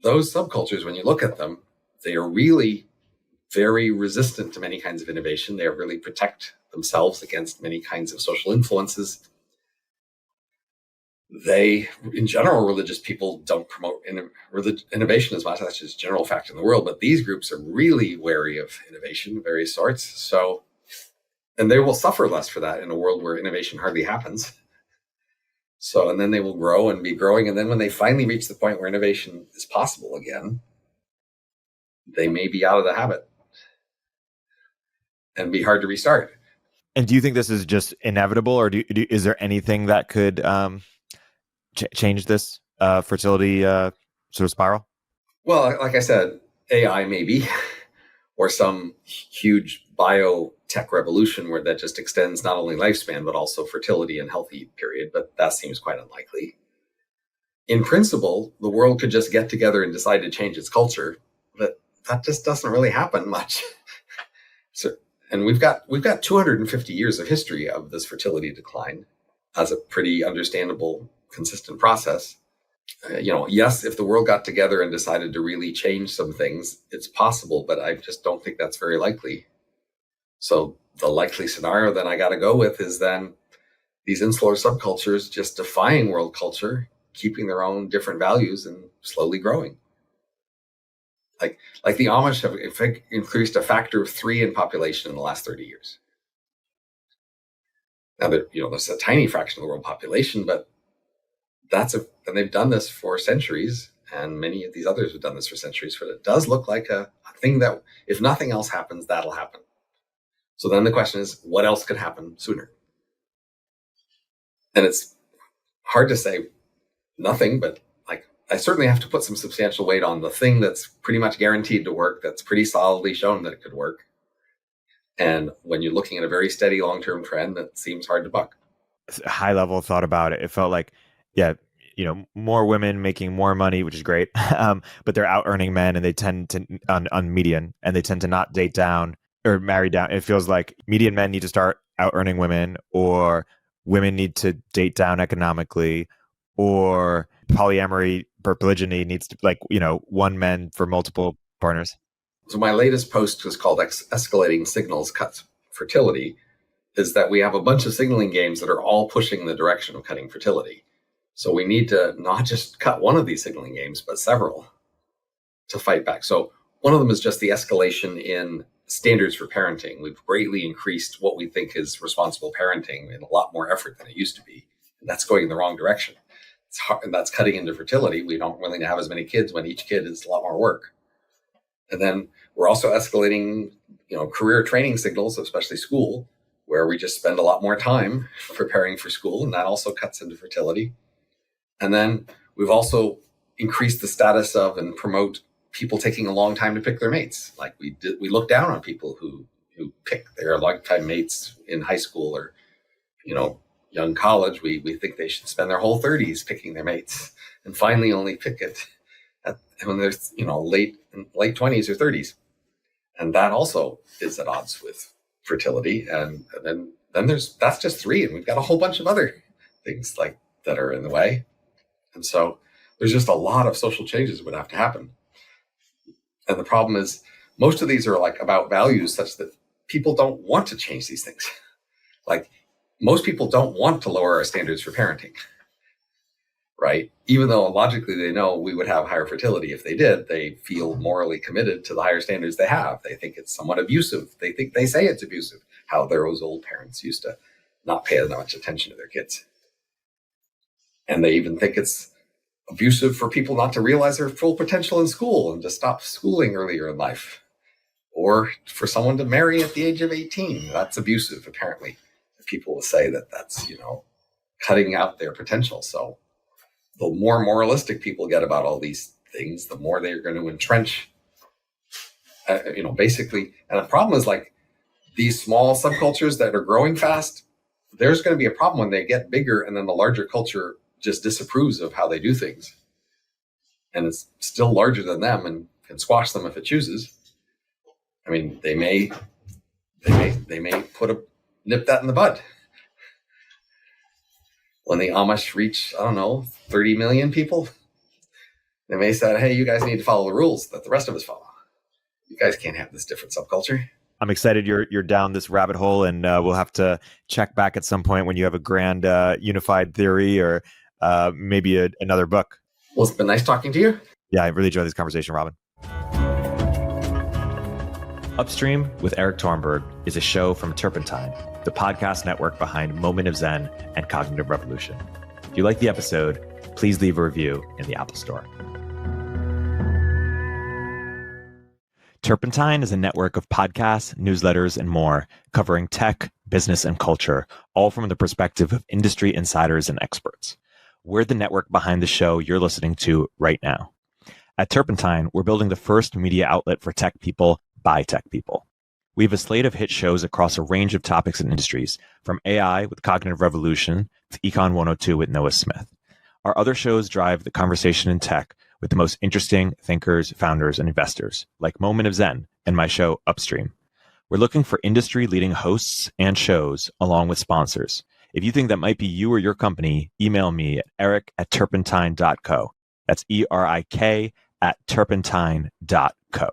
Those subcultures, when you look at them, they are really very resistant to many kinds of innovation. They really protect themselves against many kinds of social influences. They, in general, religious people don't promote innovation as much. That's just a general fact in the world. But these groups are really wary of innovation of various sorts. So, and they will suffer less for that in a world where innovation hardly happens. So, and then they will grow and be growing. And then when they finally reach the point where innovation is possible again, they may be out of the habit and be hard to restart. And do you think this is just inevitable, or is there anything that could change this fertility sort of spiral? Well, like I said, AI maybe, or some huge biotech revolution where that just extends not only lifespan, but also fertility and healthy period. But that seems quite unlikely. In principle, the world could just get together and decide to change its culture, but that just doesn't really happen much. So, and we've got 250 years of history of this fertility decline as a pretty understandable, consistent process. Yes, if the world got together and decided to really change some things, it's possible, but I just don't think that's very likely. So the likely scenario that I got to go with is then these insular subcultures just defying world culture, keeping their own different values and slowly growing. Like the Amish have increased a factor of 3 in population in the last 30 years. Now that that's a tiny fraction of the world population, but and they've done this for centuries, and many of these others have done this for centuries. But it does look like a thing that, if nothing else happens, that'll happen. So then the question is, what else could happen sooner? And it's hard to say nothing, but I certainly have to put some substantial weight on the thing that's pretty much guaranteed to work, that's pretty solidly shown that it could work. And when you're looking at a very steady long-term trend, that seems hard to buck. High level thought about it. It felt like, more women making more money, which is great. But they're out earning men, and they tend to on median, and they tend to not date down or marry down. It feels like median men need to start out earning women, or women need to date down economically, or polyamory, polygyny needs to one man for multiple partners. So my latest post was called Escalating Signals Cuts Fertility, is that we have a bunch of signaling games that are all pushing in the direction of cutting fertility. So we need to not just cut one of these signaling games, but several to fight back. So one of them is just the escalation in standards for parenting. We've greatly increased what we think is responsible parenting in a lot more effort than it used to be. And that's going in the wrong direction. It's hard, and that's cutting into fertility. We don't really have as many kids when each kid is a lot more work. And then we're also escalating, career training signals, especially school, where we just spend a lot more time preparing for school, and that also cuts into fertility. And then we've also increased the status of and promote people taking a long time to pick their mates. Like we look down on people who pick their lifetime mates in high school or, young college. We think they should spend their whole 30s picking their mates, and finally only pick it when they're late 20s or 30s. And that also is at odds with fertility. And then that's just 3, and we've got a whole bunch of other things like that are in the way. And so there's just a lot of social changes that would have to happen. And the problem is most of these are about values such that people don't want to change these things. Most people don't want to lower our standards for parenting, right? Even though logically they know we would have higher fertility if they did, they feel morally committed to the higher standards they have. They think it's somewhat abusive. They say it's abusive, how those old parents used to not pay as much attention to their kids. And they even think it's abusive for people not to realize their full potential in school and to stop schooling earlier in life. Or for someone to marry at the age of 18. That's abusive, apparently. People will say that that's, cutting out their potential. So the more moralistic people get about all these things, the more they're going to entrench, basically. And the problem is these small subcultures that are growing fast, there's going to be a problem when they get bigger and then the larger culture just disapproves of how they do things. And it's still larger than them and can squash them if it chooses. I mean, they may they may nip that in the bud. When the Amish reach, I don't know, 30 million people, they may say, hey, you guys need to follow the rules that the rest of us follow. You guys can't have this different subculture. I'm excited you're down this rabbit hole, and we'll have to check back at some point when you have a grand unified theory or maybe another book. Well, it's been nice talking to you. Yeah, I really enjoyed this conversation, Robin. Upstream with Erik Torenberg is a show from Turpentine, the podcast network behind Moment of Zen and Cognitive Revolution. If you like the episode, please leave a review in the Apple Store. Turpentine is a network of podcasts, newsletters, and more covering tech, business, and culture, all from the perspective of industry insiders and experts. We're the network behind the show you're listening to right now. At Turpentine, we're building the first media outlet for tech people by tech people. We have a slate of hit shows across a range of topics and industries, from AI with Cognitive Revolution to Econ 102 with Noah Smith. Our other shows drive the conversation in tech with the most interesting thinkers, founders, and investors, like Moment of Zen and my show, Upstream. We're looking for industry-leading hosts and shows, along with sponsors. If you think that might be you or your company, email me at eric@turpentine.co. That's ERIK@turpentine.co.